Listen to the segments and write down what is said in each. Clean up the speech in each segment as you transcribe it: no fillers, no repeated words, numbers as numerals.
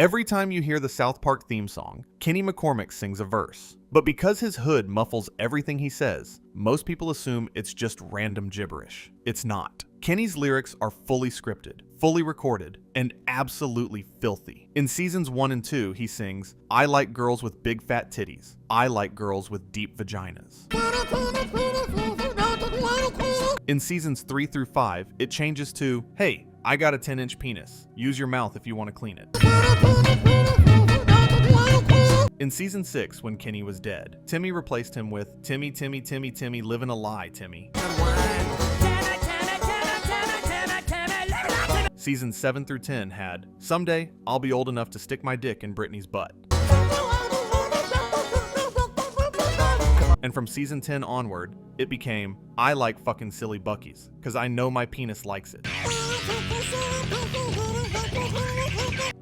Every time you hear the South Park theme song, Kenny McCormick sings a verse. But because his hood muffles everything he says, most people assume it's just random gibberish. It's not. Kenny's lyrics are fully scripted, fully recorded, and absolutely filthy. In seasons 1 and 2, he sings, "I like girls with big fat titties. I like girls with deep vaginas." In seasons 3 through 5, it changes to, "Hey, I got a 10-inch penis. Use your mouth if you want to clean it." In season 6, when Kenny was dead, Timmy replaced him with, "Timmy, Timmy, Timmy, Timmy, living a lie, Timmy." Seasons 7 through 10 had, "Someday, I'll be old enough to stick my dick in Britney's butt." And from season 10 onward, it became, "I like fucking silly buckies, cause I know my penis likes it."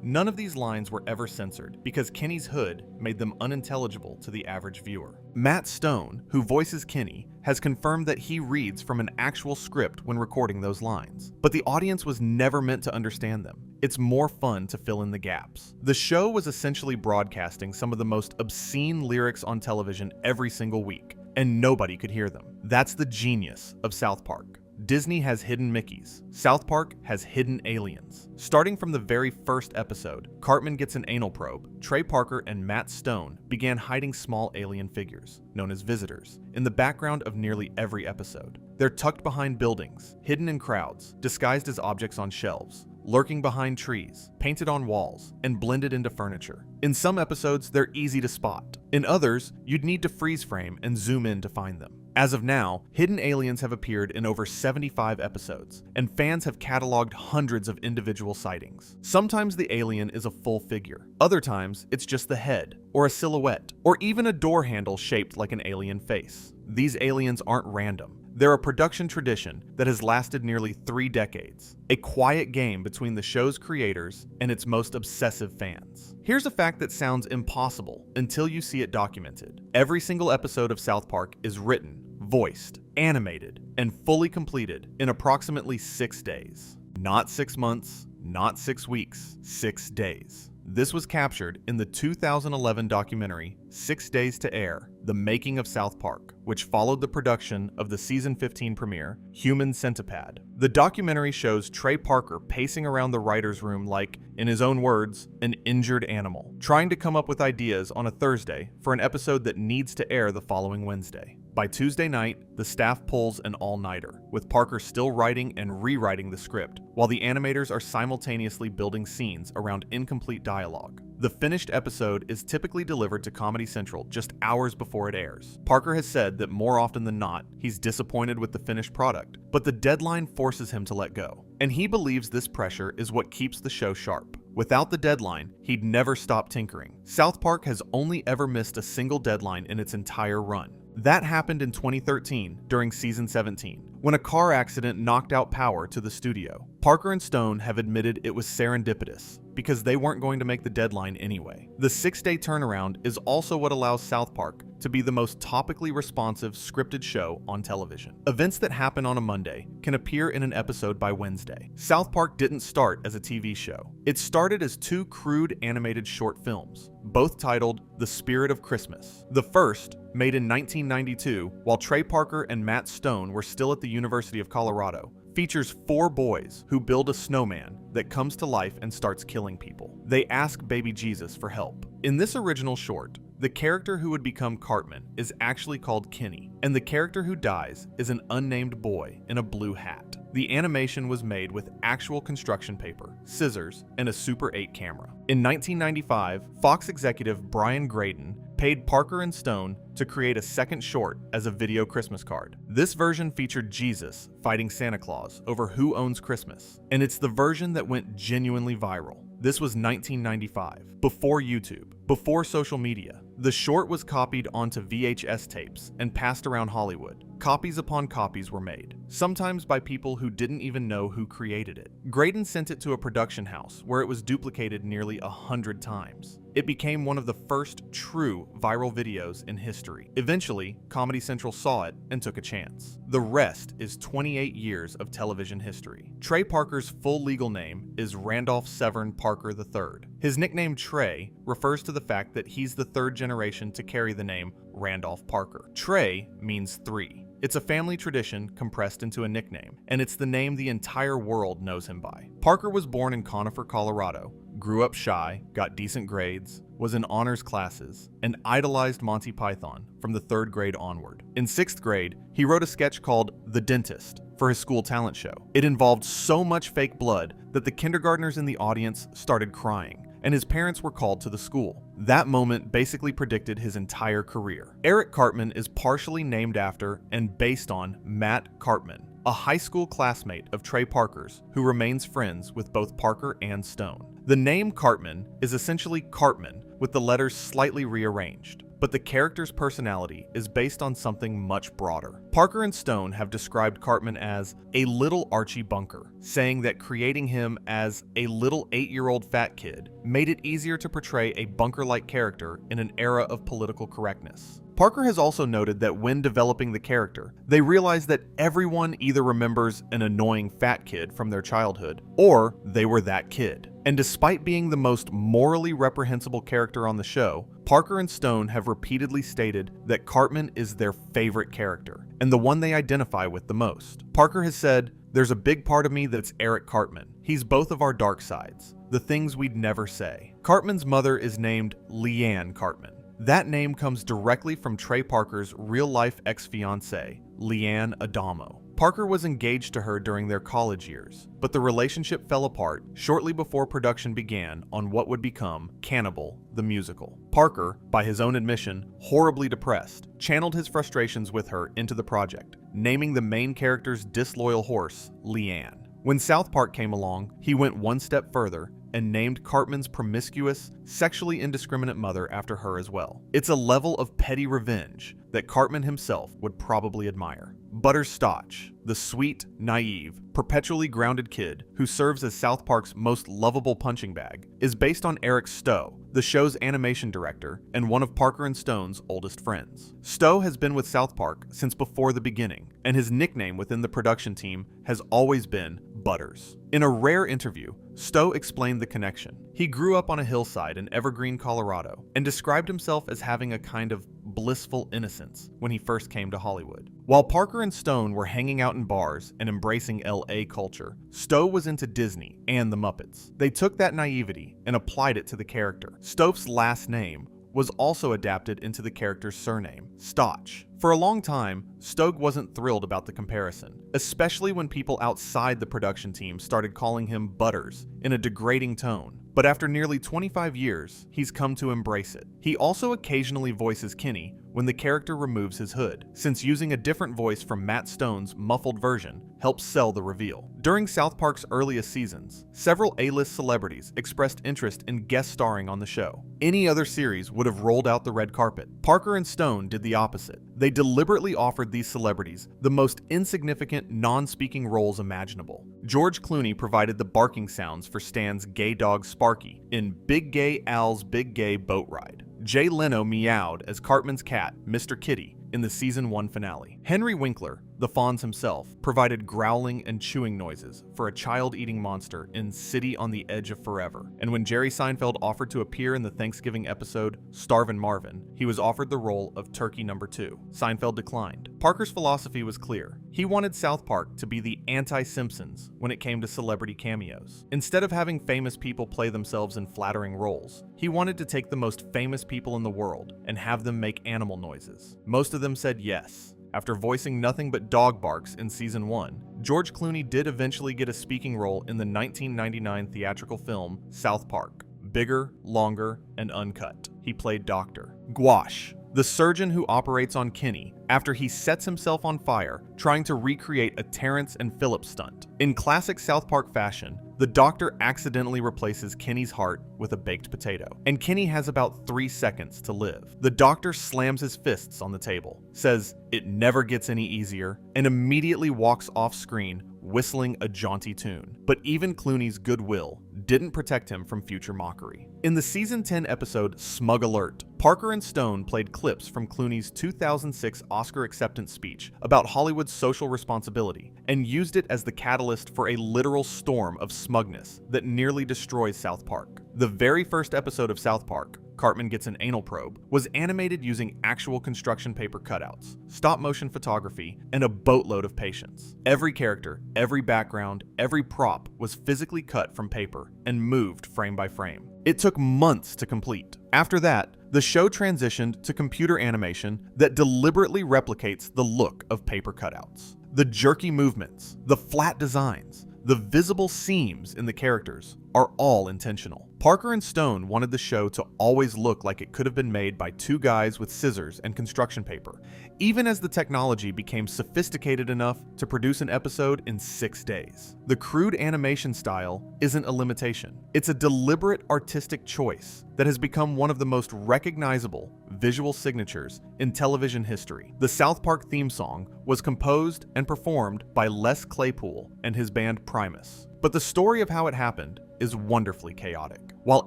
None of these lines were ever censored because Kenny's hood made them unintelligible to the average viewer. Matt Stone, who voices Kenny, has confirmed that he reads from an actual script when recording those lines. But the audience was never meant to understand them. It's more fun to fill in the gaps. The show was essentially broadcasting some of the most obscene lyrics on television every single week, and nobody could hear them. That's the genius of South Park. Disney has hidden Mickeys. South Park has hidden aliens. Starting from the very first episode, Cartman gets an anal probe. Trey Parker and Matt Stone began hiding small alien figures, known as visitors, in the background of nearly every episode. They're tucked behind buildings, hidden in crowds, disguised as objects on shelves, lurking behind trees, painted on walls, and blended into furniture. In some episodes, they're easy to spot. In others, you'd need to freeze frame and zoom in to find them. As of now, hidden aliens have appeared in over 75 episodes, and fans have cataloged hundreds of individual sightings. Sometimes the alien is a full figure. Other times, it's just the head, or a silhouette, or even a door handle shaped like an alien face. These aliens aren't random. They're a production tradition that has lasted nearly 3 decades, a quiet game between the show's creators and its most obsessive fans. Here's a fact that sounds impossible until you see it documented. Every single episode of South Park is written, voiced, animated, and fully completed in approximately 6 days. Not 6 months, not 6 weeks, 6 days. This was captured in the 2011 documentary, 6 Days to Air, The Making of South Park, which followed the production of the season 15 premiere, Human Centipede. The documentary shows Trey Parker pacing around the writer's room like, in his own words, an injured animal, trying to come up with ideas on a Thursday for an episode that needs to air the following Wednesday. By Tuesday night, the staff pulls an all-nighter, with Parker still writing and rewriting the script, while the animators are simultaneously building scenes around incomplete dialogue. The finished episode is typically delivered to Comedy Central just hours before it airs. Parker has said that more often than not, he's disappointed with the finished product, but the deadline forces him to let go. And he believes this pressure is what keeps the show sharp. Without the deadline, he'd never stop tinkering. South Park has only ever missed a single deadline in its entire run. That happened in 2013 during season 17, when a car accident knocked out power to the studio. Parker and Stone have admitted it was serendipitous because they weren't going to make the deadline anyway. The 6-day turnaround is also what allows South Park to be the most topically responsive scripted show on television. Events that happen on a Monday can appear in an episode by Wednesday. South Park didn't start as a TV show. It started as 2 crude animated short films, both titled The Spirit of Christmas. The first, made in 1992 while Trey Parker and Matt Stone were still at the University of Colorado, features 4 boys who build a snowman that comes to life and starts killing people. They ask baby Jesus for help. In this original short, the character who would become Cartman is actually called Kenny, and the character who dies is an unnamed boy in a blue hat. The animation was made with actual construction paper, scissors, and a Super 8 camera. In 1995, Fox executive Brian Graydon paid Parker and Stone to create a second short as a video Christmas card. This version featured Jesus fighting Santa Claus over who owns Christmas, and it's the version that went genuinely viral. This was 1995, before YouTube, before social media. The short was copied onto VHS tapes and passed around Hollywood. Copies upon copies were made, sometimes by people who didn't even know who created it. Graydon sent it to a production house where it was duplicated nearly 100 times. it became one of the first true viral videos in history. Eventually, Comedy Central saw it and took a chance. The rest is 28 years of television history. Trey Parker's full legal name is Randolph Severn Parker III. His nickname Trey refers to the fact that he's the third generation to carry the name Randolph Parker. Trey means three. It's a family tradition compressed into a nickname, and it's the name the entire world knows him by. Parker was born in Conifer, Colorado, grew up shy, got decent grades, was in honors classes, and idolized Monty Python from the 3rd grade onward. In 6th grade, he wrote a sketch called The Dentist for his school talent show. It involved so much fake blood that the kindergartners in the audience started crying, and his parents were called to the school. That moment basically predicted his entire career. Eric Cartman is partially named after and based on Matt Cartman, a high school classmate of Trey Parker's who remains friends with both Parker and Stone. The name Cartman is essentially Cartman with the letters slightly rearranged, but the character's personality is based on something much broader. Parker and Stone have described Cartman as a little Archie Bunker, saying that creating him as a little 8-year-old fat kid made it easier to portray a Bunker-like character in an era of political correctness. Parker has also noted that when developing the character, they realized that everyone either remembers an annoying fat kid from their childhood, or they were that kid. And despite being the most morally reprehensible character on the show, Parker and Stone have repeatedly stated that Cartman is their favorite character, and the one they identify with the most. Parker has said, "There's a big part of me that's Eric Cartman. He's both of our dark sides, the things we'd never say." Cartman's mother is named Leanne Cartman. That name comes directly from Trey Parker's real-life ex-fiancée, Leanne Adamo. Parker was engaged to her during their college years, but the relationship fell apart shortly before production began on what would become Cannibal, the musical. Parker, by his own admission, horribly depressed, channeled his frustrations with her into the project, naming the main character's disloyal horse, Leanne. When South Park came along, he went one step further and named Cartman's promiscuous, sexually indiscriminate mother after her as well. It's a level of petty revenge that Cartman himself would probably admire. Butterscotch, the sweet, naive, perpetually grounded kid who serves as South Park's most lovable punching bag, is based on Eric Stowe, the show's animation director and one of Parker and Stone's oldest friends. Stowe has been with South Park since before the beginning, and his nickname within the production team has always been Butters. In a rare interview, Stowe explained the connection. He grew up on a hillside in Evergreen, Colorado, and described himself as having a kind of blissful innocence when he first came to Hollywood. While Parker and Stone were hanging out in bars and embracing LA culture, Stowe was into Disney and the Muppets. They took that naivety and applied it to the character. Stowe's last name was also adapted into the character's surname, Stotch. For a long time, Stowe wasn't thrilled about the comparison, especially when people outside the production team started calling him Butters in a degrading tone. But after nearly 25 years, he's come to embrace it. He also occasionally voices Kenny when the character removes his hood, since using a different voice from Matt Stone's muffled version helps sell the reveal. During South Park's earliest seasons, several A-list celebrities expressed interest in guest starring on the show. Any other series would have rolled out the red carpet. Parker and Stone did the opposite. They deliberately offered these celebrities the most insignificant, non-speaking roles imaginable. George Clooney provided the barking sounds for Stan's gay dog Sparky in Big Gay Al's Big Gay Boat Ride. Jay Leno meowed as Cartman's cat, Mr. Kitty, in the season 1 finale. Henry Winkler, the Fonz himself, provided growling and chewing noises for a child-eating monster in City on the Edge of Forever. And when Jerry Seinfeld offered to appear in the Thanksgiving episode Starvin' Marvin, he was offered the role of Turkey Number 2. Seinfeld declined. Parker's philosophy was clear. He wanted South Park to be the anti-Simpsons when it came to celebrity cameos. Instead of having famous people play themselves in flattering roles, he wanted to take the most famous people in the world and have them make animal noises. Most of them said yes. After voicing nothing but dog barks in season 1, George Clooney did eventually get a speaking role in the 1999 theatrical film South Park. Bigger, longer, and uncut. He played Dr. Gouache, the surgeon who operates on Kenny after he sets himself on fire trying to recreate a Terrence and Phillips stunt. In classic South Park fashion, the doctor accidentally replaces Kenny's heart with a baked potato, and Kenny has about 3 seconds to live. The doctor slams his fists on the table, says it never gets any easier, and immediately walks off screen whistling a jaunty tune. But even Clooney's goodwill didn't protect him from future mockery. In the season 10 episode Smug Alert, Parker and Stone played clips from Clooney's 2006 Oscar acceptance speech about Hollywood's social responsibility and used it as the catalyst for a literal storm of smugness that nearly destroys South Park. The very first episode of South Park, Cartman Gets an Anal Probe, was animated using actual construction paper cutouts, stop-motion photography, and a boatload of patience. Every character, every background, every prop was physically cut from paper and moved frame by frame. It took months to complete. After that, the show transitioned to computer animation that deliberately replicates the look of paper cutouts. The jerky movements, the flat designs, the visible seams in the characters are all intentional. Parker and Stone wanted the show to always look like it could have been made by two guys with scissors and construction paper, even as the technology became sophisticated enough to produce an episode in 6 days. The crude animation style isn't a limitation. It's a deliberate artistic choice that has become one of the most recognizable visual signatures in television history. The South Park theme song was composed and performed by Les Claypool and his band Primus. But the story of how it happened is wonderfully chaotic. While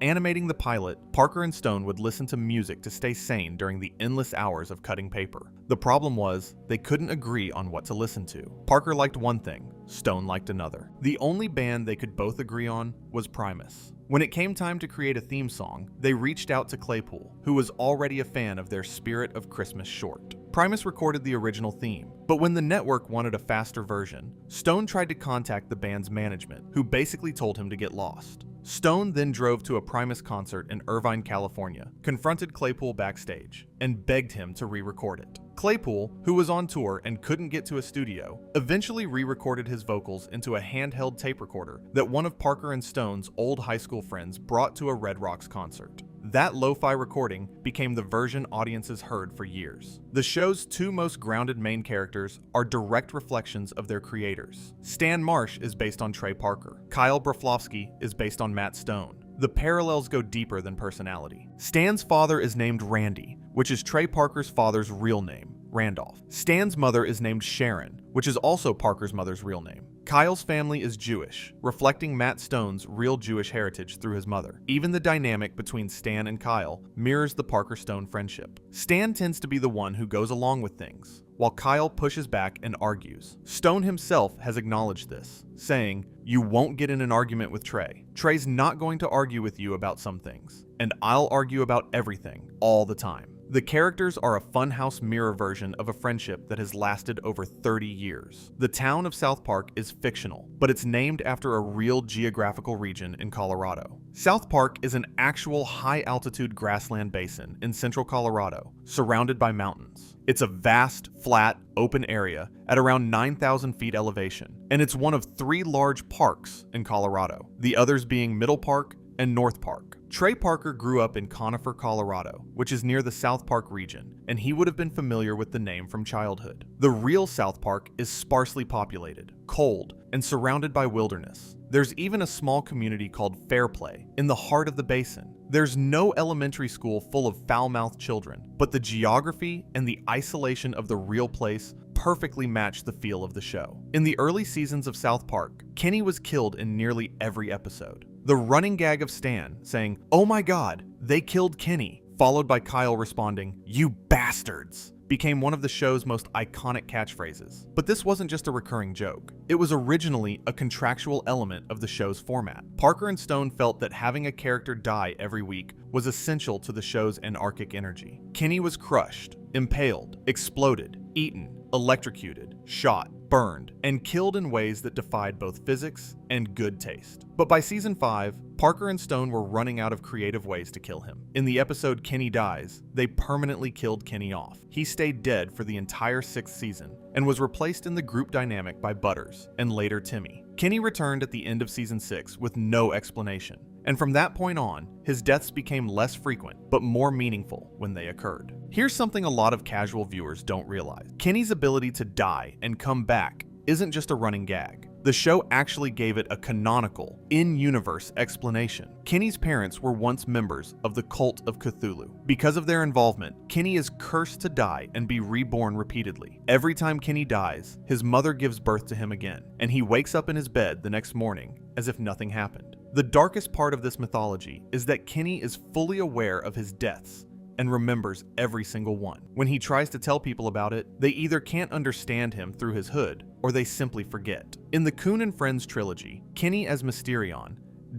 animating the pilot, Parker and Stone would listen to music to stay sane during the endless hours of cutting paper. The problem was, they couldn't agree on what to listen to. Parker liked one thing, Stone liked another. The only band they could both agree on was Primus. When it came time to create a theme song, they reached out to Claypool, who was already a fan of their Spirit of Christmas short. Primus recorded the original theme, but when the network wanted a faster version, Stone tried to contact the band's management, who basically told him to get lost. Stone then drove to a Primus concert in Irvine, California, confronted Claypool backstage, and begged him to re-record it. Claypool, who was on tour and couldn't get to a studio, eventually re-recorded his vocals into a handheld tape recorder that one of Parker and Stone's old high school friends brought to a Red Rocks concert. That lo-fi recording became the version audiences heard for years. The show's two most grounded main characters are direct reflections of their creators. Stan Marsh is based on Trey Parker. Kyle Broflovsky is based on Matt Stone. The parallels go deeper than personality. Stan's father is named Randy, which is Trey Parker's father's real name, Randolph. Stan's mother is named Sharon, which is also Parker's mother's real name. Kyle's family is Jewish, reflecting Matt Stone's real Jewish heritage through his mother. Even the dynamic between Stan and Kyle mirrors the Parker-Stone friendship. Stan tends to be the one who goes along with things, while Kyle pushes back and argues. Stone himself has acknowledged this, saying, "You won't get in an argument with Trey. Trey's not going to argue with you about some things, and I'll argue about everything, all the time." The characters are a funhouse mirror version of a friendship that has lasted over 30 years. The town of South Park is fictional, but it's named after a real geographical region in Colorado. South Park is an actual high-altitude grassland basin in central Colorado, surrounded by mountains. It's a vast, flat, open area at around 9,000 feet elevation, and it's one of 3 large parks in Colorado, the others being Middle Park and North Park. Trey Parker grew up in Conifer, Colorado, which is near the South Park region, and he would have been familiar with the name from childhood. The real South Park is sparsely populated, cold, and surrounded by wilderness. There's even a small community called Fairplay in the heart of the basin. There's no elementary school full of foul-mouthed children, but the geography and the isolation of the real place perfectly match the feel of the show. In the early seasons of South Park, Kenny was killed in nearly every episode. The running gag of Stan saying, "Oh my God, they killed Kenny," followed by Kyle responding, "You bastards," became one of the show's most iconic catchphrases. But this wasn't just a recurring joke. It was originally a contractual element of the show's format. Parker and Stone felt that having a character die every week was essential to the show's anarchic energy. Kenny was crushed, impaled, exploded, eaten, electrocuted, shot, burned, and killed in ways that defied both physics and good taste. But by season 5, Parker and Stone were running out of creative ways to kill him. In the episode Kenny Dies, they permanently killed Kenny off. He stayed dead for the entire 6th season and was replaced in the group dynamic by Butters and later Timmy. Kenny returned at the end of season 6 with no explanation, and from that point on, his deaths became less frequent but more meaningful when they occurred. Here's something a lot of casual viewers don't realize. Kenny's ability to die and come back isn't just a running gag. The show actually gave it a canonical, in-universe explanation. Kenny's parents were once members of the Cult of Cthulhu. Because of their involvement, Kenny is cursed to die and be reborn repeatedly. Every time Kenny dies, his mother gives birth to him again, and he wakes up in his bed the next morning as if nothing happened. The darkest part of this mythology is that Kenny is fully aware of his deaths and remembers every single one. When he tries to tell people about it, they either can't understand him through his hood, or they simply forget. In the Coon and Friends trilogy, Kenny as Mysterion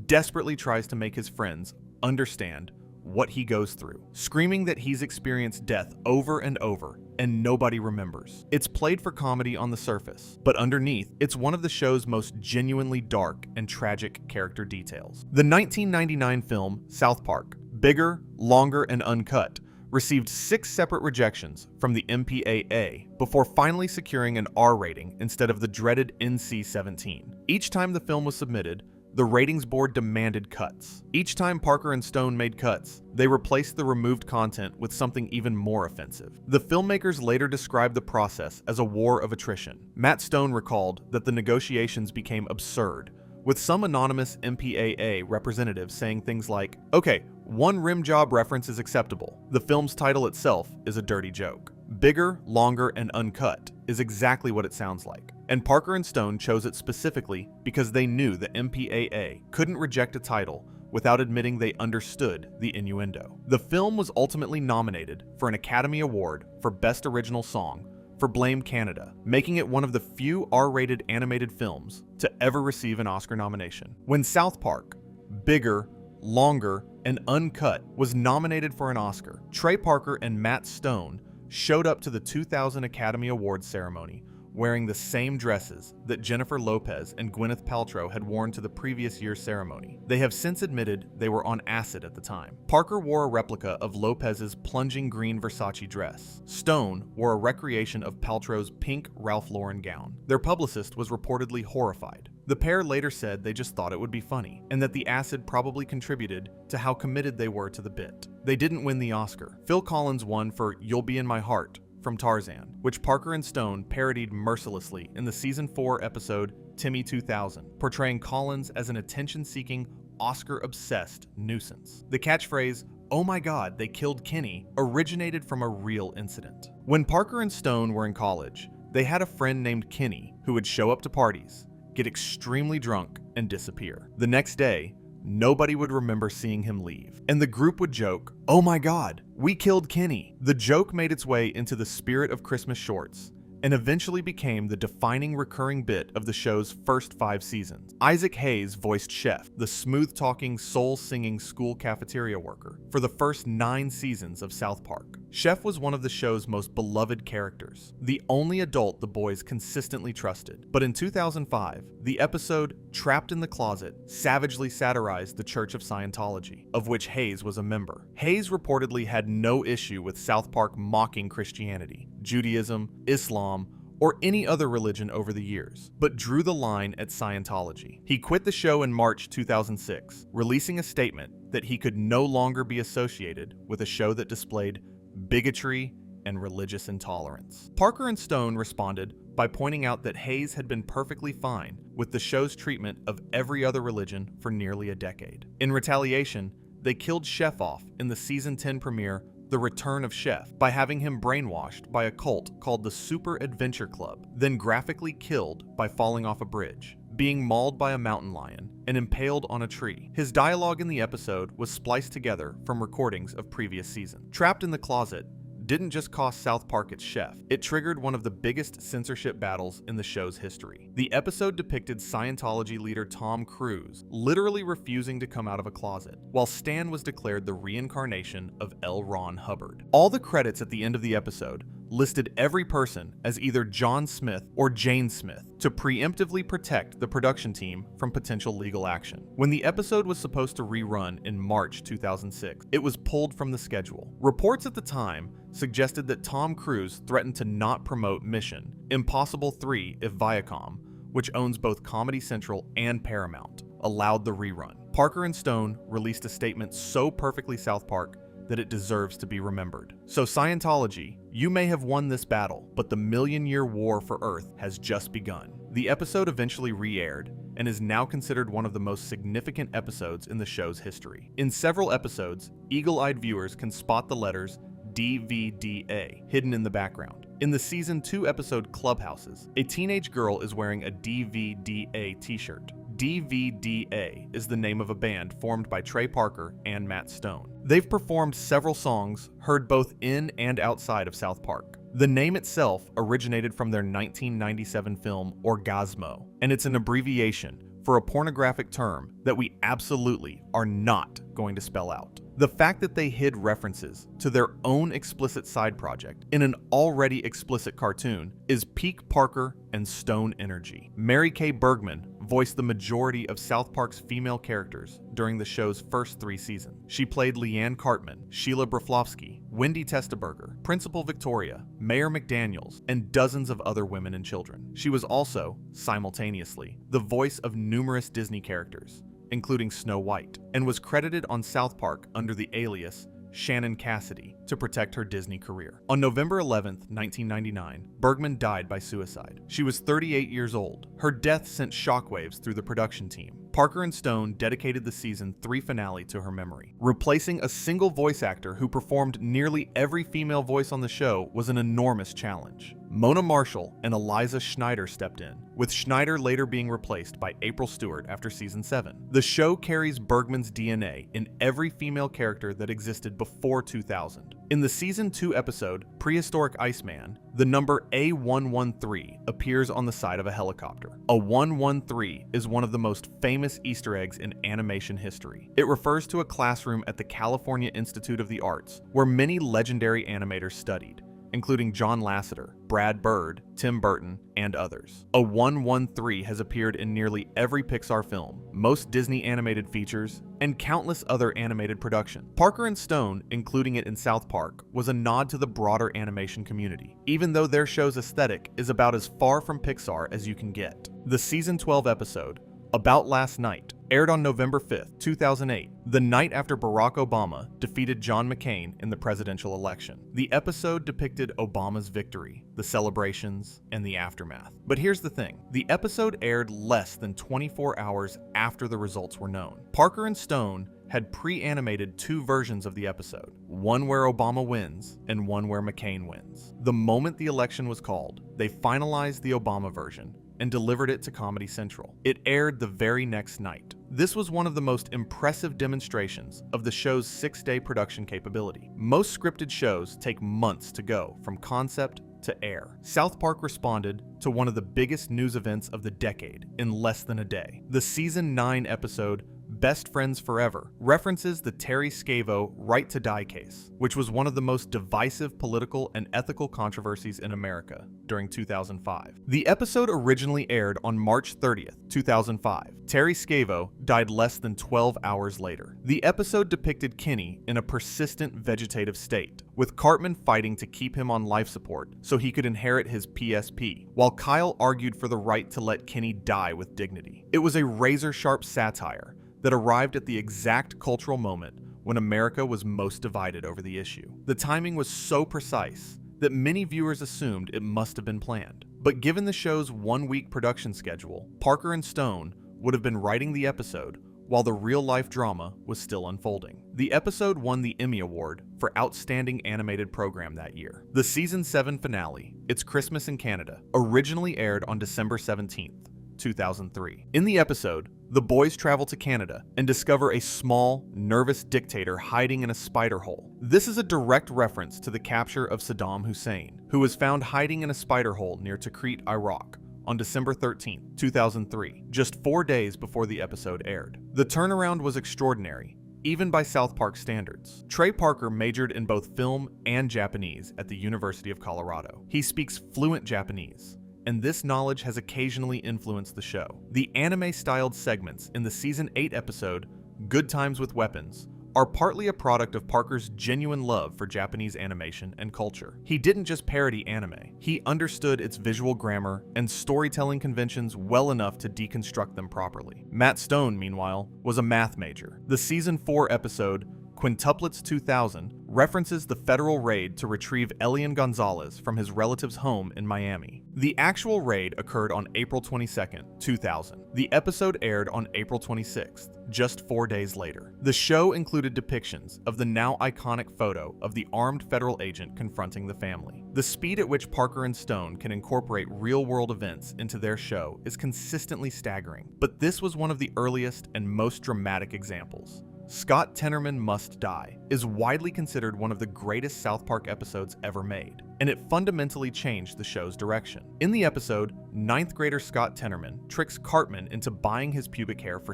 desperately tries to make his friends understand what he goes through, screaming that he's experienced death over and over, and nobody remembers. It's played for comedy on the surface, but underneath, it's one of the show's most genuinely dark and tragic character details. The 1999 film, South Park, Bigger, Longer, and Uncut, received 6 separate rejections from the MPAA before finally securing an R rating instead of the dreaded NC-17. Each time the film was submitted, the ratings board demanded cuts. Each time Parker and Stone made cuts, they replaced the removed content with something even more offensive. The filmmakers later described the process as a war of attrition. Matt Stone recalled that the negotiations became absurd, with some anonymous MPAA representatives saying things like, "Okay, one rim job reference is acceptable. The film's title itself is a dirty joke." Bigger, Longer, and Uncut is exactly what it sounds like. And Parker and Stone chose it specifically because they knew the MPAA couldn't reject a title without admitting they understood the innuendo. The film was ultimately nominated for an Academy Award for Best Original Song for Blame Canada, making it one of the few R-rated animated films to ever receive an Oscar nomination. When South Park, Bigger, Longer, and Uncut was nominated for an Oscar, Trey Parker and Matt Stone showed up to the 2000 Academy Awards ceremony wearing the same dresses that Jennifer Lopez and Gwyneth Paltrow had worn to the previous year's ceremony. They have since admitted they were on acid at the time. Parker wore a replica of Lopez's plunging green Versace dress. Stone wore a recreation of Paltrow's pink Ralph Lauren gown. Their publicist was reportedly horrified. The pair later said they just thought it would be funny, and that the acid probably contributed to how committed they were to the bit. They didn't win the Oscar. Phil Collins won for You'll Be in My Heart from Tarzan, which Parker and Stone parodied mercilessly in the season 4 episode Timmy 2000, portraying Collins as an attention-seeking, Oscar-obsessed nuisance. The catchphrase, "Oh my God, they killed Kenny," originated from a real incident. When Parker and Stone were in college, they had a friend named Kenny who would show up to parties, get extremely drunk, and disappear. The next day, nobody would remember seeing him leave, and the group would joke, "Oh my God, we killed Kenny." The joke made its way into the spirit of Christmas shorts, and eventually became the defining recurring bit of the show's first 5 seasons. Isaac Hayes voiced Chef, the smooth-talking, soul-singing school cafeteria worker, for the first 9 seasons of South Park. Chef was one of the show's most beloved characters, the only adult the boys consistently trusted. But in 2005, the episode Trapped in the Closet savagely satirized the Church of Scientology, of which Hayes was a member. Hayes reportedly had no issue with South Park mocking Christianity, Judaism, Islam, or any other religion over the years, but drew the line at Scientology. He quit the show in March 2006, releasing a statement that he could no longer be associated with a show that displayed bigotry and religious intolerance. Parker and Stone responded by pointing out that Hayes had been perfectly fine with the show's treatment of every other religion for nearly a decade. In retaliation, they killed Chef off in the season 10 premiere The Return of Chef by having him brainwashed by a cult called the Super Adventure Club, then graphically killed by falling off a bridge, being mauled by a mountain lion, and impaled on a tree. His dialogue in the episode was spliced together from recordings of previous seasons. Trapped in the Closet didn't just cost South Park its chef, it triggered one of the biggest censorship battles in the show's history. The episode depicted Scientology leader Tom Cruise literally refusing to come out of a closet, while Stan was declared the reincarnation of L. Ron Hubbard. All the credits at the end of the episode listed every person as either John Smith or Jane Smith to preemptively protect the production team from potential legal action. When the episode was supposed to rerun in March 2006, it was pulled from the schedule. Reports at the time suggested that Tom Cruise threatened to not promote Mission Impossible 3 if Viacom, which owns both Comedy Central and Paramount, allowed the rerun. Parker and Stone released a statement so perfectly South Park that it deserves to be remembered. So Scientology, you may have won this battle, but the million-year war for Earth has just begun. The episode eventually re-aired and is now considered one of the most significant episodes in the show's history. In several episodes, eagle-eyed viewers can spot the letters DVDA hidden in the background. In the Season 2 episode Clubhouses, a teenage girl is wearing a DVDA t-shirt. DVDA is the name of a band formed by Trey Parker and Matt Stone. They've performed several songs heard both in and outside of South Park. The name itself originated from their 1997 film Orgasmo, and it's an abbreviation for a pornographic term that we absolutely are not going to spell out. The fact that they hid references to their own explicit side project in an already explicit cartoon is peak Parker and Stone energy. Mary Kay Bergman voiced the majority of South Park's female characters during the show's first 3 seasons. She played Leanne Cartman, Sheila Broflovsky, Wendy Testaberger, Principal Victoria, Mayor McDaniels, and dozens of other women and children. She was also, simultaneously, the voice of numerous Disney characters, including Snow White, and was credited on South Park under the alias Shannon Cassidy to protect her Disney career. On November 11, 1999, Bergman died by suicide. She was 38 years old. Her death sent shockwaves through the production team. Parker and Stone dedicated the season 3 finale to her memory. Replacing a single voice actor who performed nearly every female voice on the show was an enormous challenge. Mona Marshall and Eliza Schneider stepped in, with Schneider later being replaced by April Stewart after season 7. The show carries Bergman's DNA in every female character that existed before 2000. In the season 2 episode, Prehistoric Iceman, the number A113 appears on the side of a helicopter. A 113 is one of the most famous Easter eggs in animation history. It refers to a classroom at the California Institute of the Arts, where many legendary animators studied, including John Lasseter, Brad Bird, Tim Burton, and others. A 113 has appeared in nearly every Pixar film, most Disney animated features, and countless other animated productions. Parker and Stone, including it in South Park, was a nod to the broader animation community, even though their show's aesthetic is about as far from Pixar as you can get. The season 12 episode, About Last Night, aired on November 5, 2008, the night after Barack Obama defeated John McCain in the presidential election. The episode depicted Obama's victory, the celebrations, and the aftermath. But here's the thing, the episode aired less than 24 hours after the results were known. Parker and Stone had pre-animated 2 versions of the episode, one where Obama wins and one where McCain wins. The moment the election was called, they finalized the Obama version and delivered it to Comedy Central. It aired the very next night. This was one of the most impressive demonstrations of the show's 6-day production capability. Most scripted shows take months to go from concept to air. South Park responded to one of the biggest news events of the decade in less than a day. The season 9 episode Best Friends Forever references the Terry Schiavo Right to Die case, which was one of the most divisive political and ethical controversies in America during 2005. The episode originally aired on March 30th, 2005. Terry Schiavo died less than 12 hours later. The episode depicted Kenny in a persistent vegetative state, with Cartman fighting to keep him on life support so he could inherit his PSP, while Kyle argued for the right to let Kenny die with dignity. It was a razor-sharp satire that arrived at the exact cultural moment when America was most divided over the issue. The timing was so precise that many viewers assumed it must have been planned. But given the show's 1-week production schedule, Parker and Stone would have been writing the episode while the real-life drama was still unfolding. The episode won the Emmy Award for Outstanding Animated Program that year. The season 7 finale, It's Christmas in Canada, originally aired on December 17th, 2003. In the episode, the boys travel to Canada and discover a small, nervous dictator hiding in a spider hole. This is a direct reference to the capture of Saddam Hussein, who was found hiding in a spider hole near Tikrit, Iraq, on December 13, 2003, just 4 days before the episode aired. The turnaround was extraordinary, even by South Park standards. Trey Parker majored in both film and Japanese at the University of Colorado. He speaks fluent Japanese, and this knowledge has occasionally influenced the show. The anime-styled segments in the season 8 episode, Good Times with Weapons, are partly a product of Parker's genuine love for Japanese animation and culture. He didn't just parody anime, he understood its visual grammar and storytelling conventions well enough to deconstruct them properly. Matt Stone, meanwhile, was a math major. The season 4 episode, Quintuplets 2000 references the federal raid to retrieve Elian Gonzalez from his relative's home in Miami. The actual raid occurred on April 22, 2000. The episode aired on April 26th, just 4 days later. The show included depictions of the now iconic photo of the armed federal agent confronting the family. The speed at which Parker and Stone can incorporate real-world events into their show is consistently staggering, but this was one of the earliest and most dramatic examples. Scott Tenorman Must Die is widely considered one of the greatest South Park episodes ever made, and it fundamentally changed the show's direction. In the episode, 9th grader Scott Tenorman tricks Cartman into buying his pubic hair for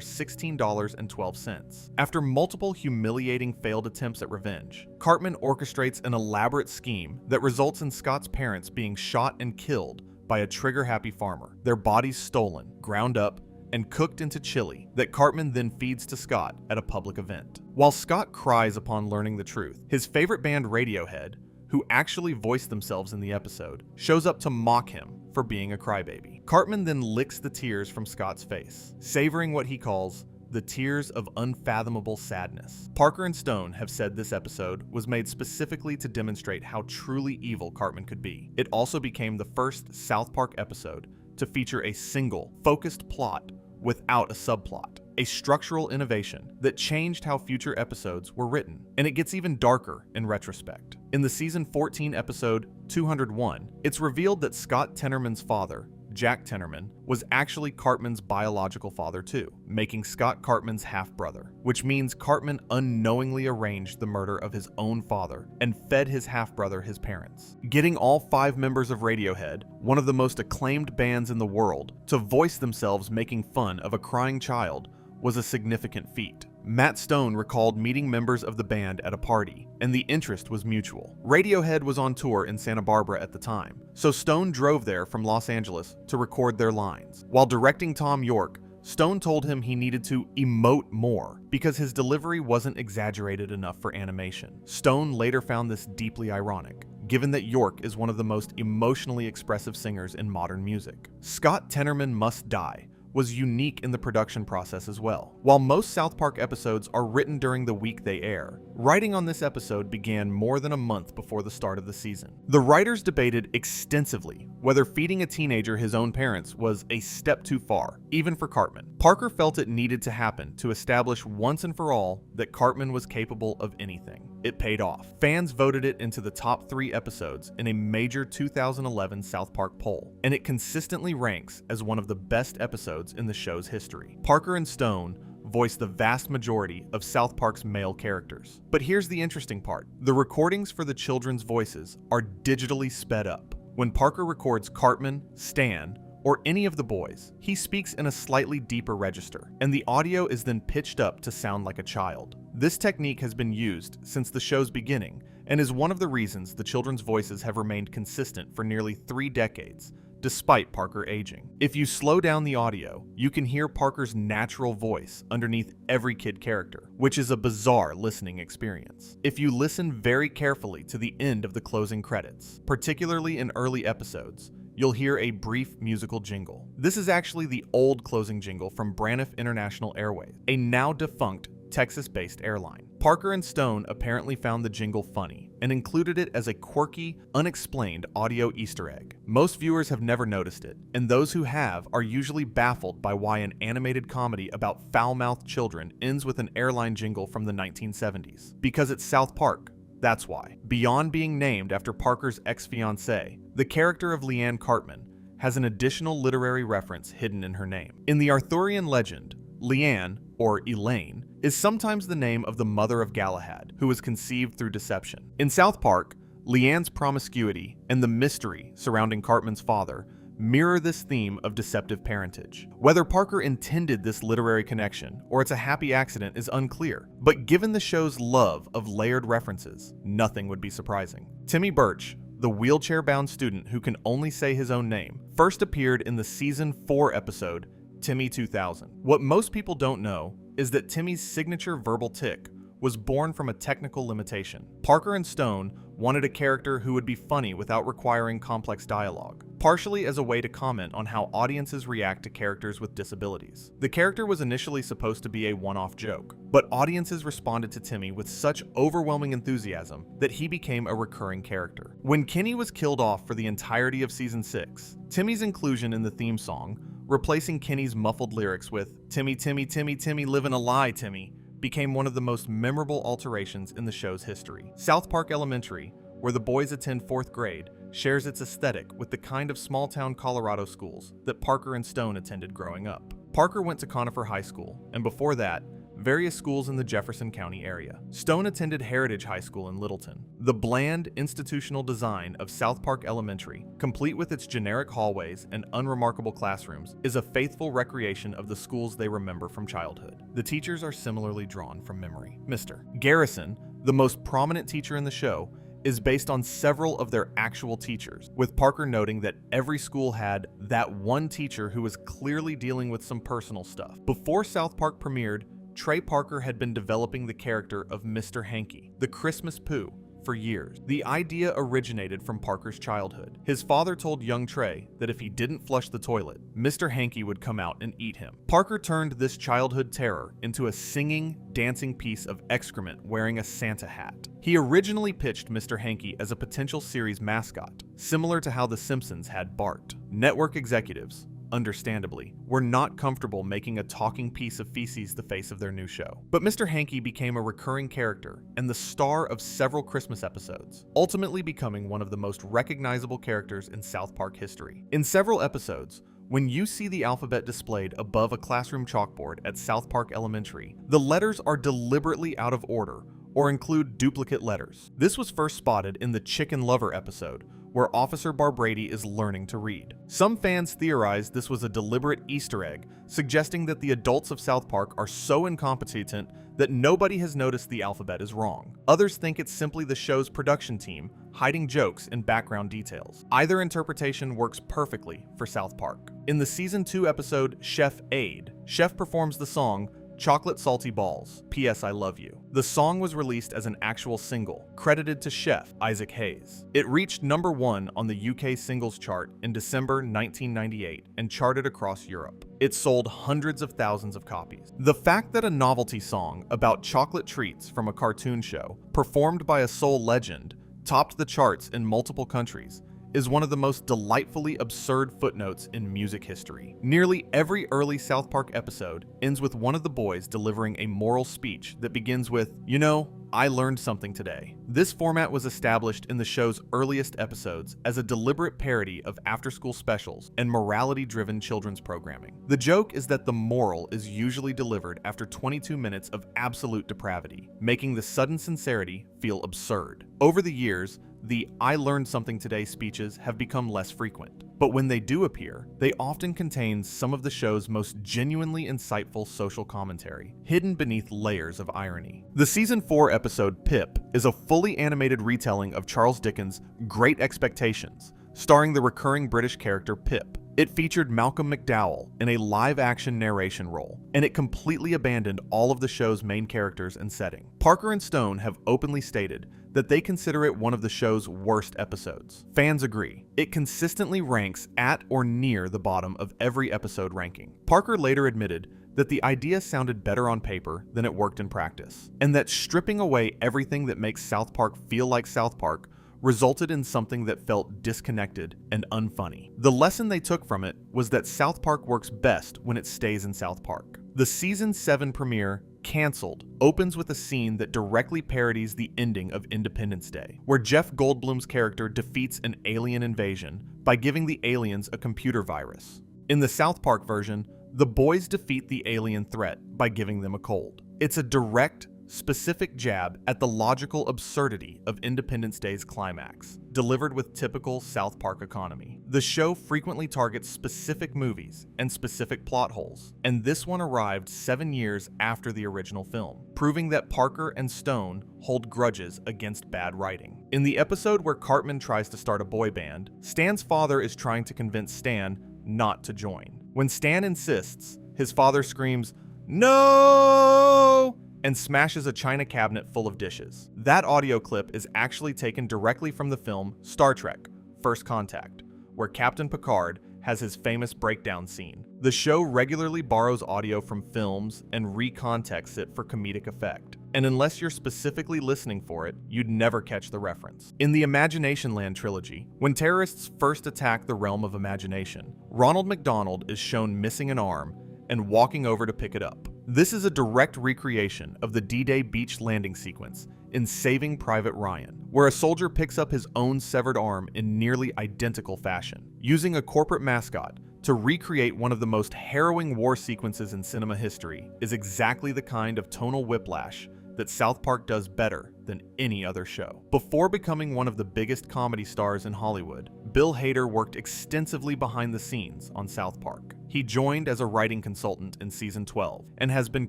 $16.12. After multiple humiliating failed attempts at revenge, Cartman orchestrates an elaborate scheme that results in Scott's parents being shot and killed by a trigger-happy farmer, their bodies stolen, ground up, and cooked into chili that Cartman then feeds to Scott at a public event. While Scott cries upon learning the truth, his favorite band Radiohead, who actually voiced themselves in the episode, shows up to mock him for being a crybaby. Cartman then licks the tears from Scott's face, savoring what he calls the tears of unfathomable sadness. Parker and Stone have said this episode was made specifically to demonstrate how truly evil Cartman could be. It also became the first South Park episode to feature a single, focused plot without a subplot, a structural innovation that changed how future episodes were written. And it gets even darker in retrospect. In the season 14 episode 201, it's revealed that Scott Tenorman's father, Jack Tenorman, was actually Cartman's biological father too, making Scott Cartman's half-brother, which means Cartman unknowingly arranged the murder of his own father and fed his half-brother his parents. Getting all 5 members of Radiohead, one of the most acclaimed bands in the world, to voice themselves making fun of a crying child was a significant feat. Matt Stone recalled meeting members of the band at a party, and the interest was mutual. Radiohead was on tour in Santa Barbara at the time, so Stone drove there from Los Angeles to record their lines. While directing Tom York, Stone told him he needed to emote more because his delivery wasn't exaggerated enough for animation. Stone later found this deeply ironic, given that York is one of the most emotionally expressive singers in modern music. Scott Tenorman Must Die was unique in the production process as well. While most South Park episodes are written during the week they air, writing on this episode began more than a month before the start of the season. The writers debated extensively whether feeding a teenager his own parents was a step too far, even for Cartman. Parker felt it needed to happen to establish once and for all that Cartman was capable of anything. It paid off. Fans voted it into the top 3 episodes in a major 2011 South Park poll, and it consistently ranks as one of the best episodes in the show's history. Parker and Stone voice the vast majority of South Park's male characters. But here's the interesting part. The recordings for the children's voices are digitally sped up. When Parker records Cartman, Stan, or any of the boys, he speaks in a slightly deeper register, and the audio is then pitched up to sound like a child. This technique has been used since the show's beginning and is one of the reasons the children's voices have remained consistent for nearly 3 decades, despite Parker aging. If you slow down the audio, you can hear Parker's natural voice underneath every kid character, which is a bizarre listening experience. If you listen very carefully to the end of the closing credits, particularly in early episodes, you'll hear a brief musical jingle. This is actually the old closing jingle from Braniff International Airways, a now defunct Texas-based airline. Parker and Stone apparently found the jingle funny and included it as a quirky, unexplained audio Easter egg. Most viewers have never noticed it, and those who have are usually baffled by why an animated comedy about foul-mouthed children ends with an airline jingle from the 1970s. Because it's South Park. That's why. Beyond being named after Parker's ex-fiancée, the character of Leanne Cartman has an additional literary reference hidden in her name. In the Arthurian legend, Leanne, or Elaine, is sometimes the name of the mother of Galahad, who was conceived through deception. In South Park, Leanne's promiscuity and the mystery surrounding Cartman's father mirror this theme of deceptive parentage. Whether Parker intended this literary connection or it's a happy accident is unclear, but given the show's love of layered references, nothing would be surprising. Timmy Birch, the wheelchair-bound student who can only say his own name, first appeared in the season 4 episode Timmy 2000. What most people don't know is that Timmy's signature verbal tick was born from a technical limitation. Parker and Stone wanted a character who would be funny without requiring complex dialogue, partially as a way to comment on how audiences react to characters with disabilities. The character was initially supposed to be a one-off joke, but audiences responded to Timmy with such overwhelming enthusiasm that he became a recurring character. When Kenny was killed off for the entirety of Season 6, Timmy's inclusion in the theme song, replacing Kenny's muffled lyrics with "Timmy, Timmy, Timmy, Timmy, living a lie, Timmy," became one of the most memorable alterations in the show's history. South Park Elementary, where the boys attend 4th grade, shares its aesthetic with the kind of small-town Colorado schools that Parker and Stone attended growing up. Parker went to Conifer High School, and before that, various schools in the Jefferson County area. Stone attended Heritage High School in Littleton. The bland, institutional design of South Park Elementary, complete with its generic hallways and unremarkable classrooms, is a faithful recreation of the schools they remember from childhood. The teachers are similarly drawn from memory. Mr. Garrison, the most prominent teacher in the show, is based on several of their actual teachers, with Parker noting that every school had that one teacher who was clearly dealing with some personal stuff. Before South Park premiered, Trey Parker had been developing the character of Mr. Hanky, the Christmas Pooh, for years. The idea originated from Parker's childhood. His father told young Trey that if he didn't flush the toilet, Mr. Hanky would come out and eat him. Parker turned this childhood terror into a singing, dancing piece of excrement wearing a Santa hat. He originally pitched Mr. Hanky as a potential series mascot, similar to how The Simpsons had Bart. Network executives, understandably, were not comfortable making a talking piece of feces the face of their new show. But Mr. Hanky became a recurring character and the star of several Christmas episodes, ultimately becoming one of the most recognizable characters in South Park history. In several episodes, when you see the alphabet displayed above a classroom chalkboard at South Park Elementary, the letters are deliberately out of order or include duplicate letters. This was first spotted in the Chicken Lover episode, where Officer Barbrady is learning to read. Some fans theorized this was a deliberate Easter egg, suggesting that the adults of South Park are so incompetent that nobody has noticed the alphabet is wrong. Others think it's simply the show's production team hiding jokes and background details. Either interpretation works perfectly for South Park. In the Season 2 episode Chef Aid, Chef performs the song Chocolate Salty Balls, P.S. I Love You. The song was released as an actual single, credited to Chef Isaac Hayes. It reached number 1 on the UK singles chart in December 1998 and charted across Europe. It sold hundreds of thousands of copies. The fact that a novelty song about chocolate treats from a cartoon show, performed by a soul legend, topped the charts in multiple countries is one of the most delightfully absurd footnotes in music history. Nearly every early South Park episode ends with one of the boys delivering a moral speech that begins with, "You know, I learned something today." This format was established in the show's earliest episodes as a deliberate parody of after-school specials and morality-driven children's programming. The joke is that the moral is usually delivered after 22 minutes of absolute depravity, making the sudden sincerity feel absurd. Over the years, the "I learned something today" speeches have become less frequent, but when they do appear, they often contain some of the show's most genuinely insightful social commentary, hidden beneath layers of irony. The Season 4 episode Pip is a fully animated retelling of Charles Dickens' Great Expectations, starring the recurring British character Pip. It featured Malcolm McDowell in a live-action narration role, and it completely abandoned all of the show's main characters and setting. Parker and Stone have openly stated that they consider it one of the show's worst episodes. Fans agree. It consistently ranks at or near the bottom of every episode ranking. Parker later admitted that the idea sounded better on paper than it worked in practice, and that stripping away everything that makes South Park feel like South Park resulted in something that felt disconnected and unfunny. The lesson they took from it was that South Park works best when it stays in South Park. The Season 7 premiere, Cancelled, opens with a scene that directly parodies the ending of Independence Day, where Jeff Goldblum's character defeats an alien invasion by giving the aliens a computer virus. In the South Park version, the boys defeat the alien threat by giving them a cold. It's a direct, specific jab at the logical absurdity of Independence Day's climax, delivered with typical South Park economy. The show frequently targets specific movies and specific plot holes, and this one arrived 7 years after the original film, proving that Parker and Stone hold grudges against bad writing. In the episode where Cartman tries to start a boy band, Stan's father is trying to convince Stan not to join. When Stan insists, his father screams, "No!" and smashes a china cabinet full of dishes. That audio clip is actually taken directly from the film Star Trek: First Contact, where Captain Picard has his famous breakdown scene. The show regularly borrows audio from films and recontexts it for comedic effect. And unless you're specifically listening for it, you'd never catch the reference. In the Imagination Land trilogy, when terrorists first attack the realm of imagination, Ronald McDonald is shown missing an arm and walking over to pick it up. This is a direct recreation of the D-Day beach landing sequence in Saving Private Ryan, where a soldier picks up his own severed arm in nearly identical fashion. Using a corporate mascot to recreate one of the most harrowing war sequences in cinema history is exactly the kind of tonal whiplash that South Park does better than any other show. Before becoming one of the biggest comedy stars in Hollywood, Bill Hader worked extensively behind the scenes on South Park. He joined as a writing consultant in season 12 and has been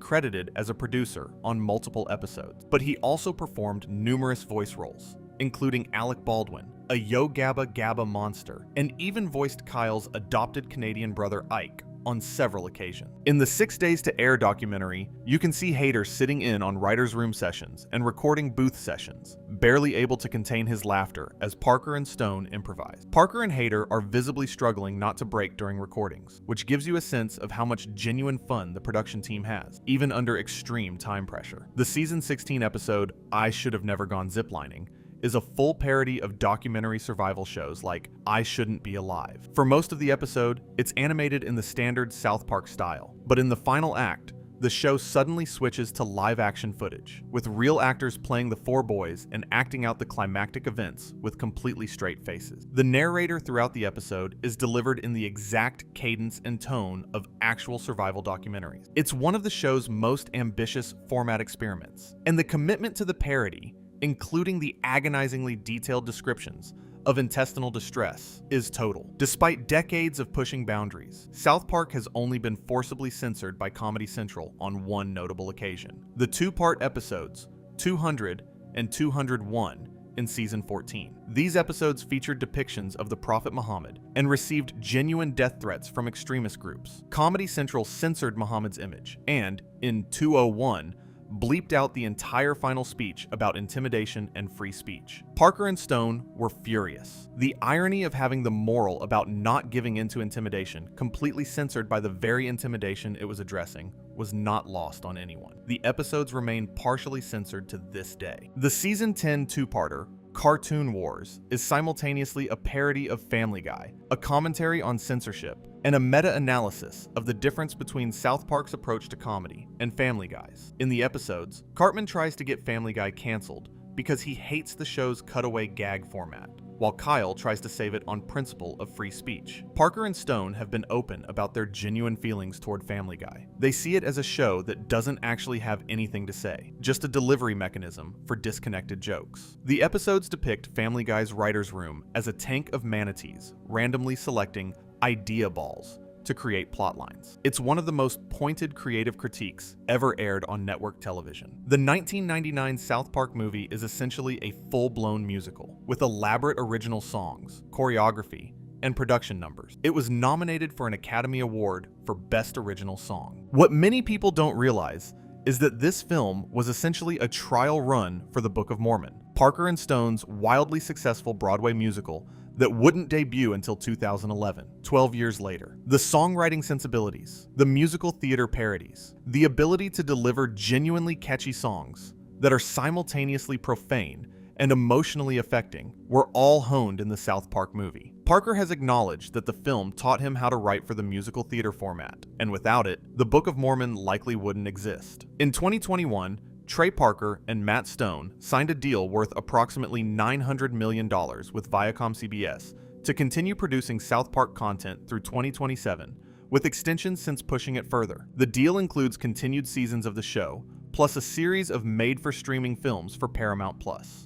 credited as a producer on multiple episodes. But he also performed numerous voice roles, including Alec Baldwin, a Yo Gabba Gabba monster, and even voiced Kyle's adopted Canadian brother Ike on several occasions. In the 6 Days to Air documentary, you can see Hader sitting in on writers' room sessions and recording booth sessions, barely able to contain his laughter as Parker and Stone improvise. Parker and Hader are visibly struggling not to break during recordings, which gives you a sense of how much genuine fun the production team has, even under extreme time pressure. The season 16 episode, I Should Have Never Gone Ziplining, is a full parody of documentary survival shows like I Shouldn't Be Alive. For most of the episode, it's animated in the standard South Park style, but in the final act, the show suddenly switches to live-action footage, with real actors playing the four boys and acting out the climactic events with completely straight faces. The narrator throughout the episode is delivered in the exact cadence and tone of actual survival documentaries. It's one of the show's most ambitious format experiments, and the commitment to the parody, including the agonizingly detailed descriptions of intestinal distress, is total. Despite decades of pushing boundaries, South Park has only been forcibly censored by Comedy Central on one notable occasion: the two-part episodes 200 and 201 in season 14. These episodes featured depictions of the Prophet Muhammad and received genuine death threats from extremist groups. Comedy Central censored Muhammad's image and, in 201, bleeped out the entire final speech about intimidation and free speech. Parker and Stone were furious. The irony of having the moral about not giving in to intimidation completely censored by the very intimidation it was addressing was not lost on anyone. The episodes remain partially censored to this day. The season 10 two-parter, Cartoon Wars, is simultaneously a parody of Family Guy, a commentary on censorship, and a meta-analysis of the difference between South Park's approach to comedy and Family Guy's. In the episodes, Cartman tries to get Family Guy canceled because he hates the show's cutaway gag format, while Kyle tries to save it on principle of free speech. Parker and Stone have been open about their genuine feelings toward Family Guy. They see it as a show that doesn't actually have anything to say, just a delivery mechanism for disconnected jokes. The episodes depict Family Guy's writer's room as a tank of manatees randomly selecting idea balls to create plot lines. It's one of the most pointed creative critiques ever aired on network television. The 1999 South Park movie is essentially a full-blown musical, with elaborate original songs, choreography, and production numbers. It was nominated for an Academy Award for Best Original Song. What many people don't realize is that this film was essentially a trial run for the Book of Mormon, Parker and Stone's wildly successful Broadway musical that wouldn't debut until 2011, 12 years later. The songwriting sensibilities, the musical theater parodies, the ability to deliver genuinely catchy songs that are simultaneously profane and emotionally affecting were all honed in the South Park movie. Parker has acknowledged that the film taught him how to write for the musical theater format, and without it, the Book of Mormon likely wouldn't exist. In 2021, Trey Parker and Matt Stone signed a deal worth approximately $900 million with Viacom-CBS to continue producing South Park content through 2027, with extensions since pushing it further. The deal includes continued seasons of the show, plus a series of made-for-streaming films for Paramount+.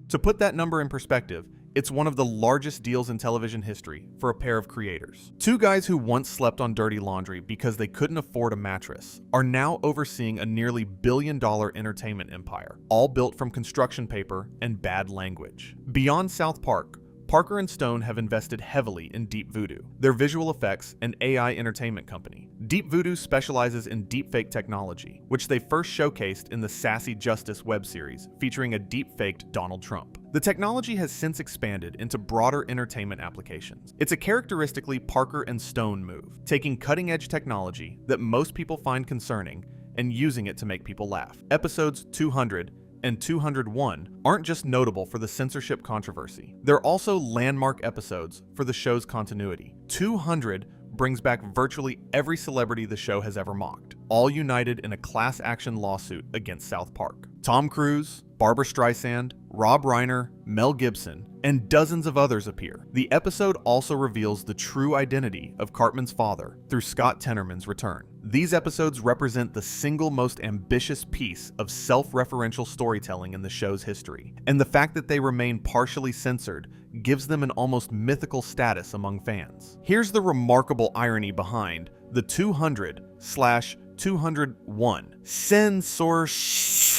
To put that number in perspective, it's one of the largest deals in television history for a pair of creators. Two guys who once slept on dirty laundry because they couldn't afford a mattress are now overseeing a nearly billion-dollar entertainment empire, all built from construction paper and bad language. Beyond South Park, Parker and Stone have invested heavily in Deep Voodoo, their visual effects and AI entertainment company, Deep Voodoo specializes in deepfake technology, which they first showcased in the Sassy Justice web series featuring a deepfaked Donald Trump. The technology has since expanded into broader entertainment applications. It's a characteristically Parker and Stone move, taking cutting-edge technology that most people find concerning and using it to make people laugh. Episodes 200 and 201 aren't just notable for the censorship controversy, they're also landmark episodes for the show's continuity. 200 brings back virtually every celebrity the show has ever mocked, all united in a class action lawsuit against South Park. Tom Cruise, Barbra Streisand, Rob Reiner, Mel Gibson, and dozens of others appear. The episode also reveals the true identity of Cartman's father through Scott Tenorman's return. These episodes represent the single most ambitious piece of self-referential storytelling in the show's history, and the fact that they remain partially censored gives them an almost mythical status among fans. Here's the remarkable irony behind the 200/201 censorship.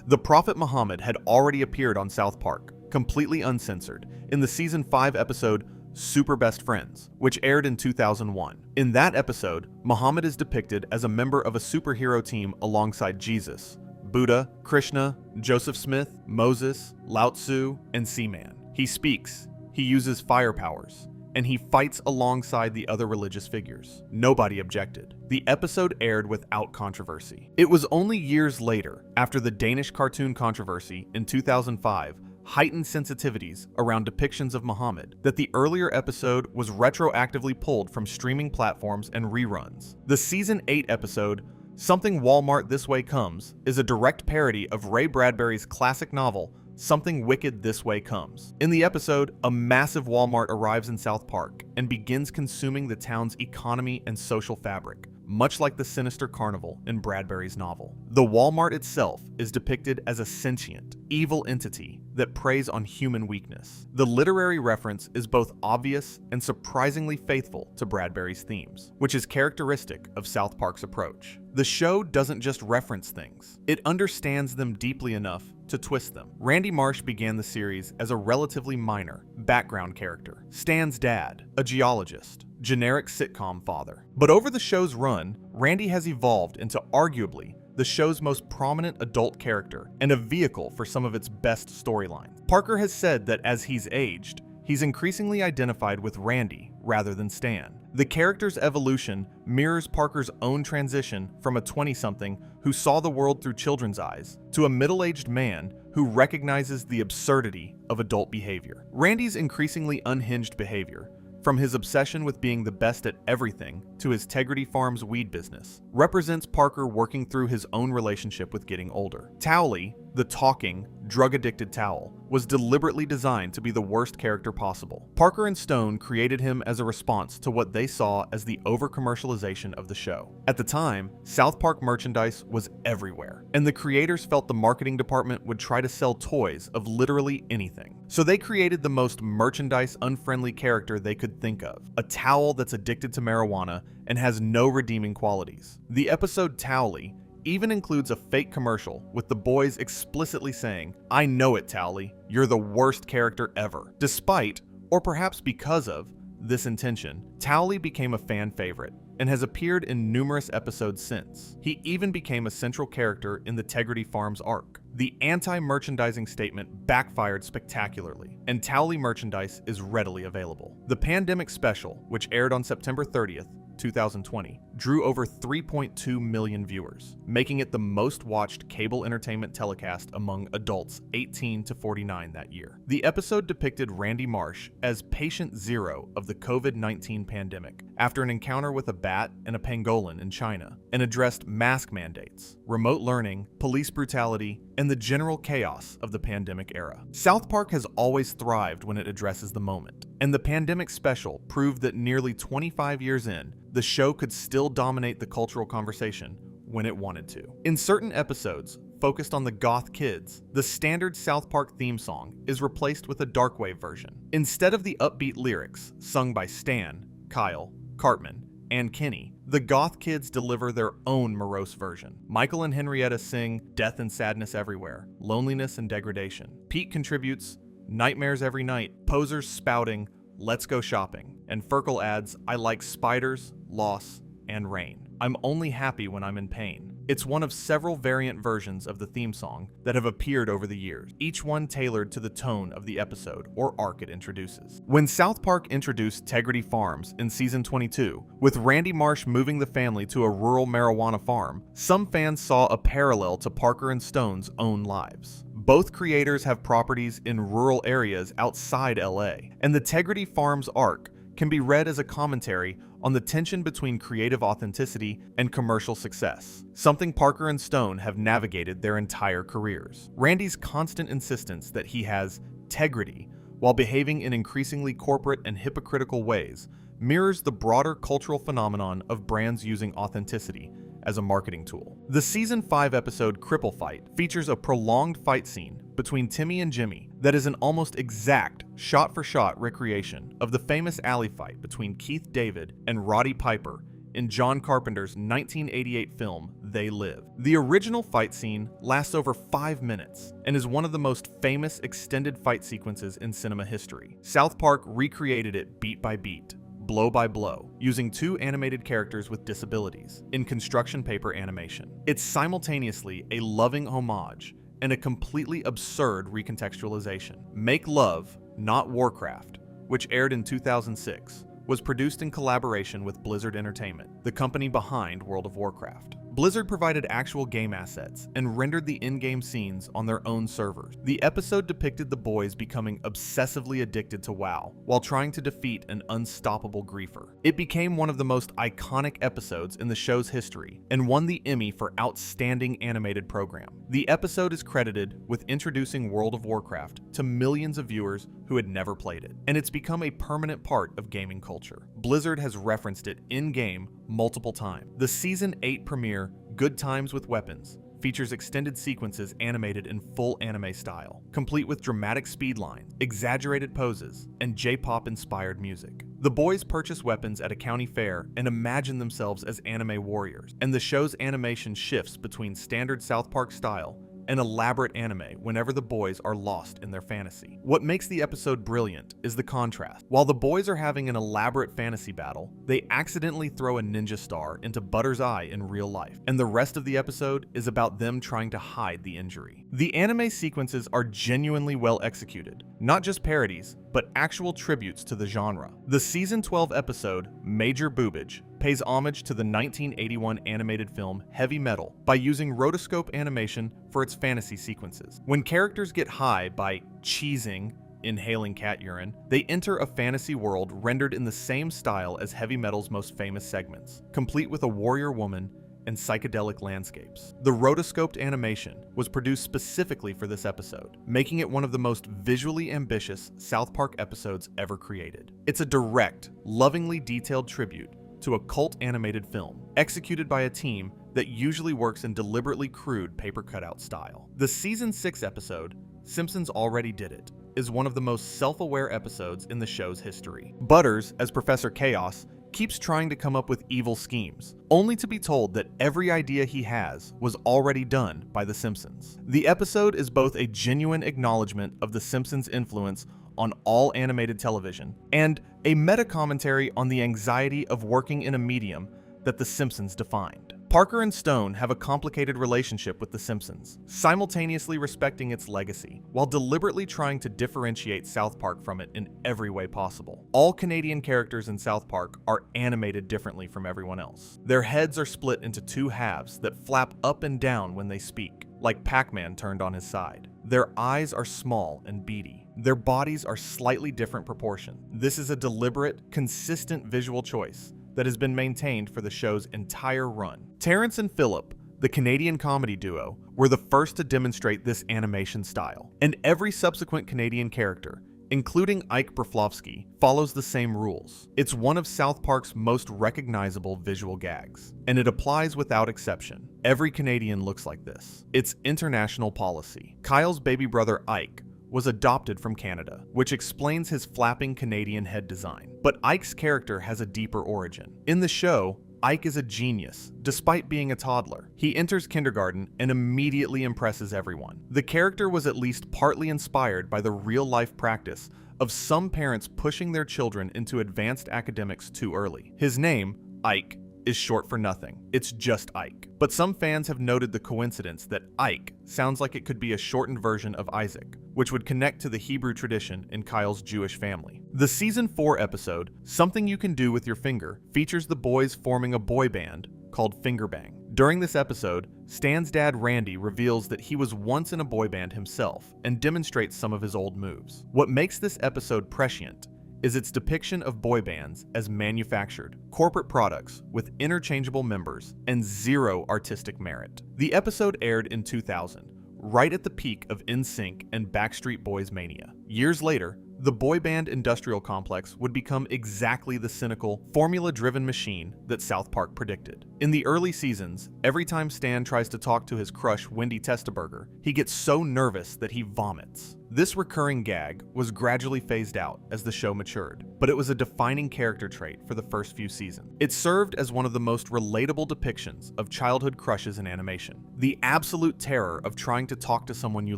The Prophet Muhammad had already appeared on South Park, completely uncensored, in the season 5 episode Super Best Friends, which aired in 2001. In that episode, Muhammad is depicted as a member of a superhero team alongside Jesus, Buddha, Krishna, Joseph Smith, Moses, Lao Tzu, and Seaman. He speaks, he uses fire powers, and he fights alongside the other religious figures. Nobody objected. The episode aired without controversy. It was only years later, after the Danish cartoon controversy in 2005 heightened sensitivities around depictions of Muhammad, that the earlier episode was retroactively pulled from streaming platforms and reruns. The season 8 episode, Something Walmart This Way Comes, is a direct parody of Ray Bradbury's classic novel, Something Wicked This Way Comes. In the episode, a massive Walmart arrives in South Park and begins consuming the town's economy and social fabric, much like the sinister carnival in Bradbury's novel. The Walmart itself is depicted as a sentient, evil entity that preys on human weakness. The literary reference is both obvious and surprisingly faithful to Bradbury's themes, which is characteristic of South Park's approach. The show doesn't just reference things, it understands them deeply enough to twist them. Randy Marsh began the series as a relatively minor background character, Stan's dad, a geologist, generic sitcom father. But over the show's run, Randy has evolved into arguably the show's most prominent adult character and a vehicle for some of its best storylines. Parker has said that as he's aged, he's increasingly identified with Randy rather than Stan. The character's evolution mirrors Parker's own transition from a 20-something who saw the world through children's eyes to a middle-aged man who recognizes the absurdity of adult behavior. Randy's increasingly unhinged behavior, from his obsession with being the best at everything to his Tegrity Farms weed business, represents Parker working through his own relationship with getting older. Towley, the talking, drug-addicted towel, was deliberately designed to be the worst character possible. Parker and Stone created him as a response to what they saw as the over-commercialization of the show. At the time, South Park merchandise was everywhere, and the creators felt the marketing department would try to sell toys of literally anything. So they created the most merchandise-unfriendly character they could think of, a towel that's addicted to marijuana and has no redeeming qualities. The episode Towley even includes a fake commercial with the boys explicitly saying, "I know it, Towley, you're the worst character ever." Despite, or perhaps because of, this intention, Towley became a fan favorite and has appeared in numerous episodes since. He even became a central character in the Tegrity Farms arc. The anti-merchandising statement backfired spectacularly, and Towley merchandise is readily available. The Pandemic Special, which aired on September 30th, 2020, drew over 3.2 million viewers, making it the most watched cable entertainment telecast among adults 18 to 49 that year. The episode depicted Randy Marsh as patient zero of the COVID-19 pandemic after an encounter with a bat and a pangolin in China, and addressed mask mandates, remote learning, police brutality, and the general chaos of the pandemic era. South Park has always thrived when it addresses the moment, and the Pandemic Special proved that nearly 25 years in, the show could still dominate the cultural conversation when it wanted to. In certain episodes focused on the goth kids, the standard South Park theme song is replaced with a darkwave version. Instead of the upbeat lyrics sung by Stan, Kyle, Cartman, and Kenny, the goth kids deliver their own morose version. Michael and Henrietta sing Death and Sadness Everywhere, Loneliness and Degradation. Pete contributes Nightmares Every Night, Posers spouting Let's Go Shopping, and Ferkel adds I like spiders, loss, and rain. I'm only happy when I'm in pain. It's one of several variant versions of the theme song that have appeared over the years, each one tailored to the tone of the episode or arc it introduces. When South Park introduced Tegrity Farms in season 22, with Randy Marsh moving the family to a rural marijuana farm, some fans saw a parallel to Parker and Stone's own lives. Both creators have properties in rural areas outside LA, and the Tegrity Farms arc can be read as a commentary on the tension between creative authenticity and commercial success, something Parker and Stone have navigated their entire careers. Randy's constant insistence that he has tegrity while behaving in increasingly corporate and hypocritical ways mirrors the broader cultural phenomenon of brands using authenticity as a marketing tool. The Season 5 episode Cripple Fight features a prolonged fight scene between Timmy and Jimmy that is an almost exact shot-for-shot recreation of the famous alley fight between Keith David and Roddy Piper in John Carpenter's 1988 film They Live. The original fight scene lasts over 5 minutes and is one of the most famous extended fight sequences in cinema history. South Park recreated it beat by beat, blow by blow, using 2 animated characters with disabilities in construction paper animation. It's simultaneously a loving homage and a completely absurd recontextualization. Make Love, Not Warcraft, which aired in 2006, was produced in collaboration with Blizzard Entertainment, the company behind World of Warcraft. Blizzard provided actual game assets and rendered the in-game scenes on their own servers. The episode depicted the boys becoming obsessively addicted to WoW while trying to defeat an unstoppable griefer. It became one of the most iconic episodes in the show's history and won the Emmy for Outstanding Animated Program. The episode is credited with introducing World of Warcraft to millions of viewers who had never played it, and it's become a permanent part of gaming culture. Blizzard has referenced it in-game multiple times. The Season 8 premiere, Good Times with Weapons, features extended sequences animated in full anime style, complete with dramatic speedlines, exaggerated poses, and J-pop inspired music. The boys purchase weapons at a county fair and imagine themselves as anime warriors, and the show's animation shifts between standard South Park style and elaborate anime whenever the boys are lost in their fantasy. What makes the episode brilliant is the contrast. While the boys are having an elaborate fantasy battle, they accidentally throw a ninja star into Butter's eye in real life, and the rest of the episode is about them trying to hide the injury. The anime sequences are genuinely well executed, not just parodies, but actual tributes to the genre. The Season 12 episode, Major Boobage, pays homage to the 1981 animated film Heavy Metal by using rotoscope animation for its fantasy sequences. When characters get high by cheesing, inhaling cat urine, they enter a fantasy world rendered in the same style as Heavy Metal's most famous segments, complete with a warrior woman and psychedelic landscapes. The rotoscoped animation was produced specifically for this episode, making it one of the most visually ambitious South Park episodes ever created. It's a direct, lovingly detailed tribute to a cult animated film, executed by a team that usually works in deliberately crude paper cutout style. The Season 6 episode, Simpsons Already Did It, is one of the most self-aware episodes in the show's history. Butters, as Professor Chaos, keeps trying to come up with evil schemes, only to be told that every idea he has was already done by The Simpsons. The episode is both a genuine acknowledgement of The Simpsons' influence on all animated television, and a meta-commentary on the anxiety of working in a medium that The Simpsons defined. Parker and Stone have a complicated relationship with The Simpsons, simultaneously respecting its legacy, while deliberately trying to differentiate South Park from it in every way possible. All Canadian characters in South Park are animated differently from everyone else. Their heads are split into 2 halves that flap up and down when they speak, like Pac-Man turned on his side. Their eyes are small and beady. Their bodies are slightly different proportion. This is a deliberate, consistent visual choice that has been maintained for the show's entire run. Terrence and Phillip, the Canadian comedy duo, were the first to demonstrate this animation style, and every subsequent Canadian character, including Ike Broflovsky, follows the same rules. It's one of South Park's most recognizable visual gags, and it applies without exception. Every Canadian looks like this. It's international policy. Kyle's baby brother Ike was adopted from Canada, which explains his flapping Canadian head design. But Ike's character has a deeper origin. In the show, Ike is a genius, despite being a toddler. He enters kindergarten and immediately impresses everyone. The character was at least partly inspired by the real-life practice of some parents pushing their children into advanced academics too early. His name, Ike, is short for nothing. It's just Ike. But some fans have noted the coincidence that Ike sounds like it could be a shortened version of Isaac, which would connect to the Hebrew tradition in Kyle's Jewish family. The Season 4 episode, Something You Can Do With Your Finger, features the boys forming a boy band called Finger Bang. During this episode, Stan's dad Randy reveals that he was once in a boy band himself and demonstrates some of his old moves. What makes this episode prescient is its depiction of boy bands as manufactured, corporate products with interchangeable members and zero artistic merit. The episode aired in 2000, right at the peak of NSYNC and Backstreet Boys mania. Years later, the boy band industrial complex would become exactly the cynical, formula-driven machine that South Park predicted. In the early seasons, every time Stan tries to talk to his crush Wendy Testaberger, he gets so nervous that he vomits. This recurring gag was gradually phased out as the show matured, but it was a defining character trait for the first few seasons. It served as one of the most relatable depictions of childhood crushes in animation. The absolute terror of trying to talk to someone you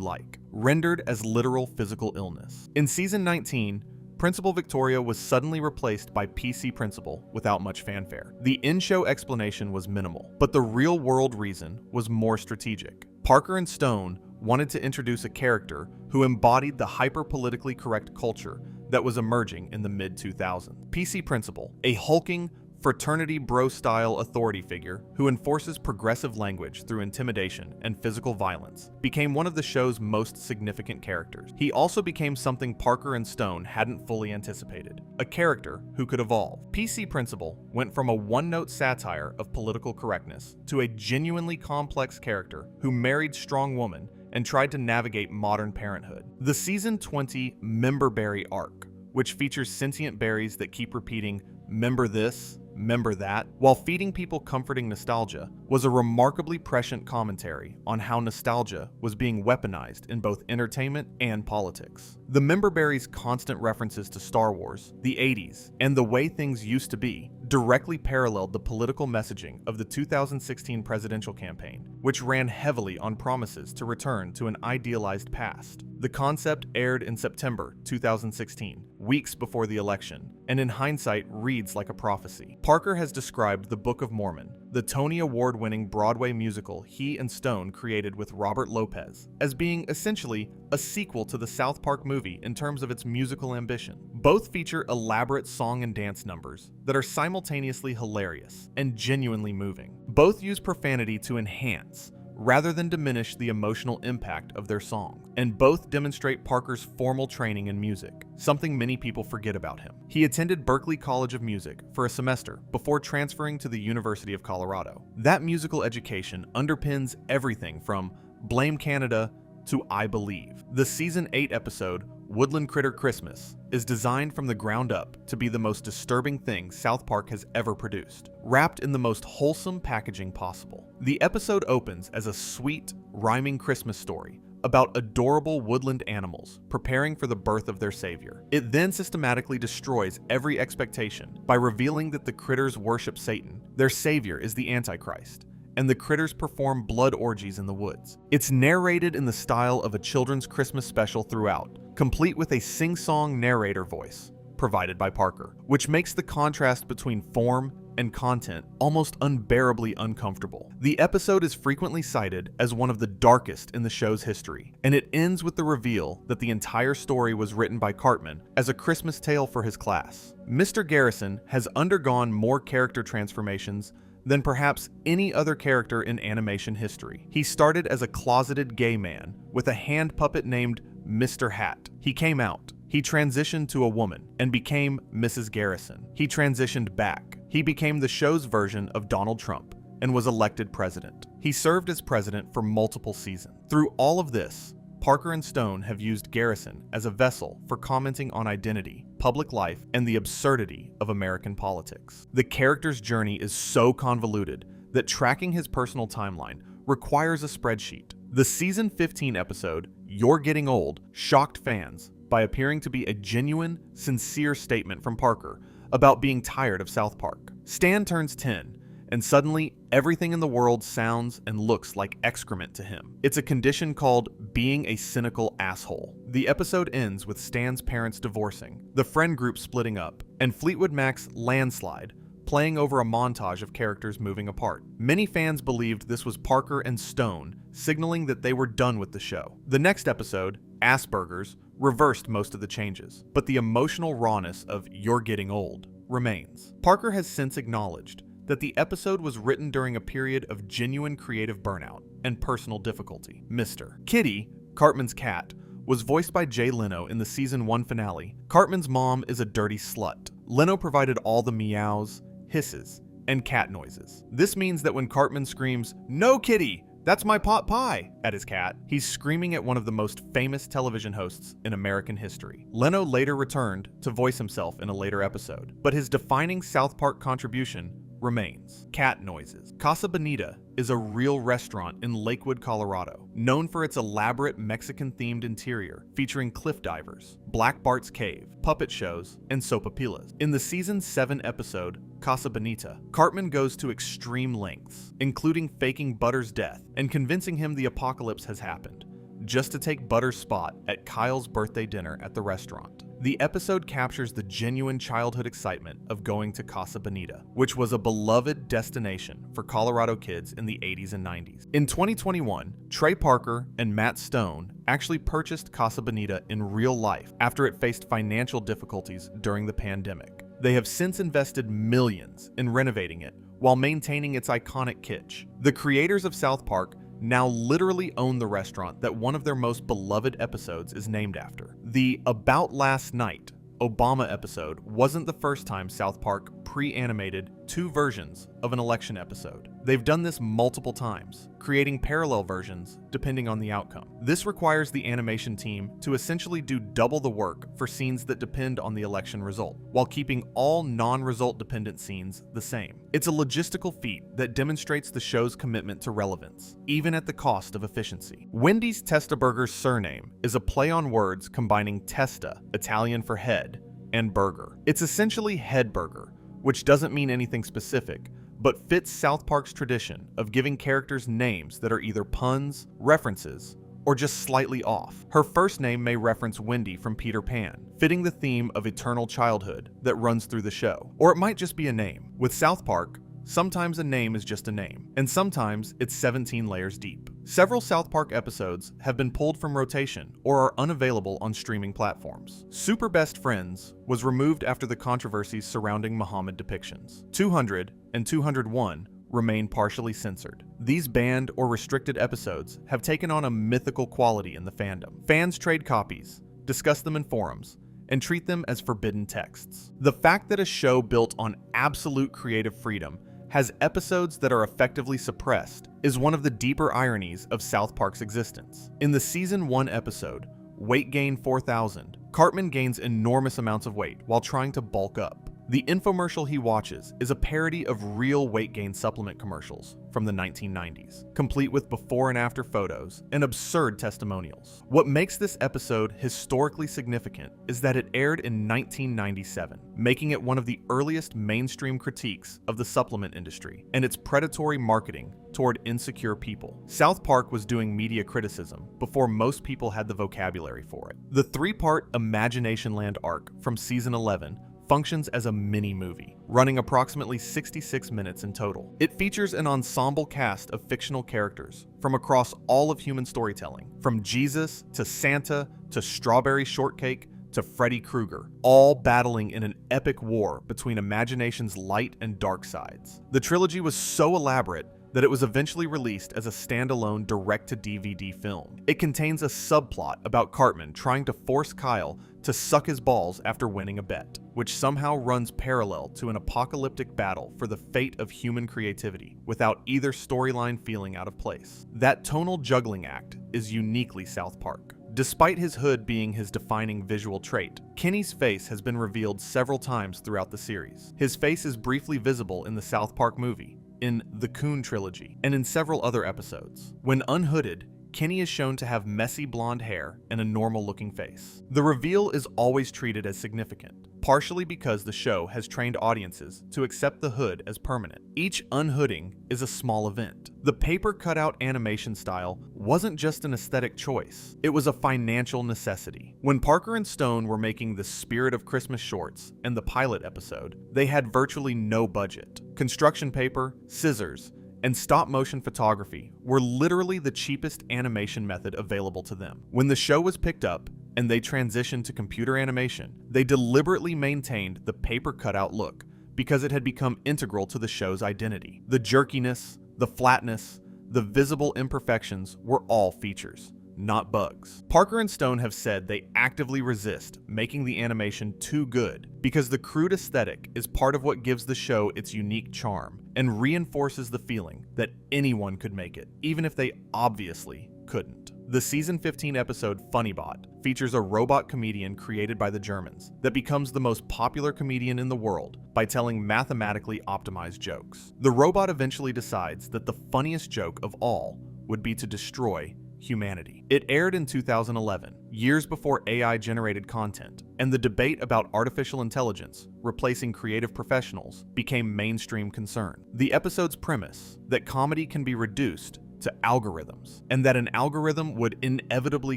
like, rendered as literal physical illness. In season 19, Principal Victoria was suddenly replaced by PC Principal without much fanfare. The in-show explanation was minimal, but the real-world reason was more strategic. Parker and Stone wanted to introduce a character who embodied the hyper-politically correct culture that was emerging in the mid-2000s. PC Principal, a hulking, fraternity bro-style authority figure who enforces progressive language through intimidation and physical violence, became one of the show's most significant characters. He also became something Parker and Stone hadn't fully anticipated, a character who could evolve. PC Principal went from a one-note satire of political correctness to a genuinely complex character who married strong woman and tried to navigate modern parenthood. The season 20 Member Berry arc, which features sentient berries that keep repeating, "Member this, member that," while feeding people comforting nostalgia, was a remarkably prescient commentary on how nostalgia was being weaponized in both entertainment and politics. The Member Berries' constant references to Star Wars, the 80s, and the way things used to be directly paralleled the political messaging of the 2016 presidential campaign, which ran heavily on promises to return to an idealized past. The concept aired in September 2016, weeks before the election, and in hindsight reads like a prophecy. Parker has described The Book of Mormon, the Tony Award-winning Broadway musical he and Stone created with Robert Lopez, as being essentially a sequel to the South Park movie in terms of its musical ambition. Both feature elaborate song and dance numbers that are simultaneously hilarious and genuinely moving. Both use profanity to enhance, rather than diminish the emotional impact of their song, and both demonstrate Parker's formal training in music, something many people forget about him. He attended Berklee College of Music for a semester before transferring to the University of Colorado. That musical education underpins everything from Blame Canada to I Believe. The season 8 episode, Woodland Critter Christmas, is designed from the ground up to be the most disturbing thing South Park has ever produced, wrapped in the most wholesome packaging possible. The episode opens as a sweet, rhyming Christmas story about adorable woodland animals preparing for the birth of their savior. It then systematically destroys every expectation by revealing that the critters worship Satan, their savior is the Antichrist, and the critters perform blood orgies in the woods. It's narrated in the style of a children's Christmas special throughout, complete with a sing-song narrator voice provided by Parker, which makes the contrast between form and content almost unbearably uncomfortable. The episode is frequently cited as one of the darkest in the show's history, and it ends with the reveal that the entire story was written by Cartman as a Christmas tale for his class. Mr. Garrison has undergone more character transformations than perhaps any other character in animation history. He started as a closeted gay man with a hand puppet named Mr. Hat. He came out. He transitioned to a woman and became Mrs. Garrison. He transitioned back. He became the show's version of Donald Trump and was elected president. He served as president for multiple seasons. Through all of this, Parker and Stone have used Garrison as a vessel for commenting on identity, public life, and the absurdity of American politics. The character's journey is so convoluted that tracking his personal timeline requires a spreadsheet. The season 15 episode, You're Getting Old, shocked fans by appearing to be a genuine, sincere statement from Parker about being tired of South Park. Stan turns 10, and suddenly everything in the world sounds and looks like excrement to him. It's a condition called being a cynical asshole. The episode ends with Stan's parents divorcing, the friend group splitting up, and Fleetwood Mac's Landslide playing over a montage of characters moving apart. Many fans believed this was Parker and Stone, signaling that they were done with the show. The next episode, Asperger's, reversed most of the changes, but the emotional rawness of "You're Getting Old" remains. Parker has since acknowledged that the episode was written during a period of genuine creative burnout and personal difficulty. Mr. Kitty, Cartman's cat, was voiced by Jay Leno in the season 1 finale. Cartman's mom is a dirty slut. Leno provided all the meows, hisses, and cat noises. This means that when Cartman screams, "No, Kitty! That's my pot pie!" at his cat, he's screaming at one of the most famous television hosts in American history. Leno later returned to voice himself in a later episode, but his defining South Park contribution remains. Cat noises. Casa Bonita is a real restaurant in Lakewood, Colorado, known for its elaborate Mexican-themed interior featuring cliff divers, Black Bart's Cave, puppet shows, and sopapilas. In the season 7 episode, Casa Bonita, Cartman goes to extreme lengths, including faking Butter's death and convincing him the apocalypse has happened, just to take Butter's spot at Kyle's birthday dinner at the restaurant. The episode captures the genuine childhood excitement of going to Casa Bonita, which was a beloved destination for Colorado kids in the 80s and 90s. In 2021, Trey Parker and Matt Stone actually purchased Casa Bonita in real life after it faced financial difficulties during the pandemic. They have since invested millions in renovating it while maintaining its iconic kitsch. The creators of South Park now literally own the restaurant that one of their most beloved episodes is named after. The About Last Night Obama episode wasn't the first time South Park pre-animated 2 versions of an election episode. They've done this multiple times, creating parallel versions depending on the outcome. This requires the animation team to essentially do double the work for scenes that depend on the election result, while keeping all non-result dependent scenes the same. It's a logistical feat that demonstrates the show's commitment to relevance, even at the cost of efficiency. Wendy's Testaburger's surname is a play on words combining testa, Italian for head, and burger. It's essentially head burger, which doesn't mean anything specific, but fits South Park's tradition of giving characters names that are either puns, references, or just slightly off. Her first name may reference Wendy from Peter Pan, fitting the theme of eternal childhood that runs through the show. Or it might just be a name. With South Park, sometimes a name is just a name, and sometimes it's 17 layers deep. Several South Park episodes have been pulled from rotation or are unavailable on streaming platforms. Super Best Friends was removed after the controversies surrounding Muhammad depictions. 200 and 201 remain partially censored. These banned or restricted episodes have taken on a mythical quality in the fandom. Fans trade copies, discuss them in forums, and treat them as forbidden texts. The fact that a show built on absolute creative freedom has episodes that are effectively suppressed is one of the deeper ironies of South Park's existence. In the season 1 episode, Weight Gain 4000, Cartman gains enormous amounts of weight while trying to bulk up. The infomercial he watches is a parody of real weight gain supplement commercials from the 1990s, complete with before and after photos and absurd testimonials. What makes this episode historically significant is that it aired in 1997, making it one of the earliest mainstream critiques of the supplement industry and its predatory marketing toward insecure people. South Park was doing media criticism before most people had the vocabulary for it. The 3-part Imagination Land arc from season 11 functions as a mini-movie, running approximately 66 minutes in total. It features an ensemble cast of fictional characters from across all of human storytelling, from Jesus to Santa to Strawberry Shortcake to Freddy Krueger, all battling in an epic war between imagination's light and dark sides. The trilogy was so elaborate that it was eventually released as a standalone direct-to-DVD film. It contains a subplot about Cartman trying to force Kyle to suck his balls after winning a bet, which somehow runs parallel to an apocalyptic battle for the fate of human creativity, without either storyline feeling out of place. That tonal juggling act is uniquely South Park. Despite his hood being his defining visual trait, Kenny's face has been revealed several times throughout the series. His face is briefly visible in the South Park movie, in the Coon trilogy, and in several other episodes. When unhooded, Kenny is shown to have messy blonde hair and a normal-looking face. The reveal is always treated as significant, partially because the show has trained audiences to accept the hood as permanent. Each unhooding is a small event. The paper cutout animation style wasn't just an aesthetic choice, it was a financial necessity. When Parker and Stone were making the Spirit of Christmas shorts and the pilot episode, they had virtually no budget. Construction paper, scissors, and stop-motion photography were literally the cheapest animation method available to them. When the show was picked up and they transitioned to computer animation, they deliberately maintained the paper cutout look because it had become integral to the show's identity. The jerkiness, the flatness, the visible imperfections were all features, not bugs. Parker and Stone have said they actively resist making the animation too good because the crude aesthetic is part of what gives the show its unique charm and reinforces the feeling that anyone could make it, even if they obviously couldn't. The season 15 episode Funnybot features a robot comedian created by the Germans that becomes the most popular comedian in the world by telling mathematically optimized jokes. The robot eventually decides that the funniest joke of all would be to destroy humanity. It aired in 2011, years before AI-generated content, and the debate about artificial intelligence replacing creative professionals became mainstream concern. The episode's premise, that comedy can be reduced to algorithms, and that an algorithm would inevitably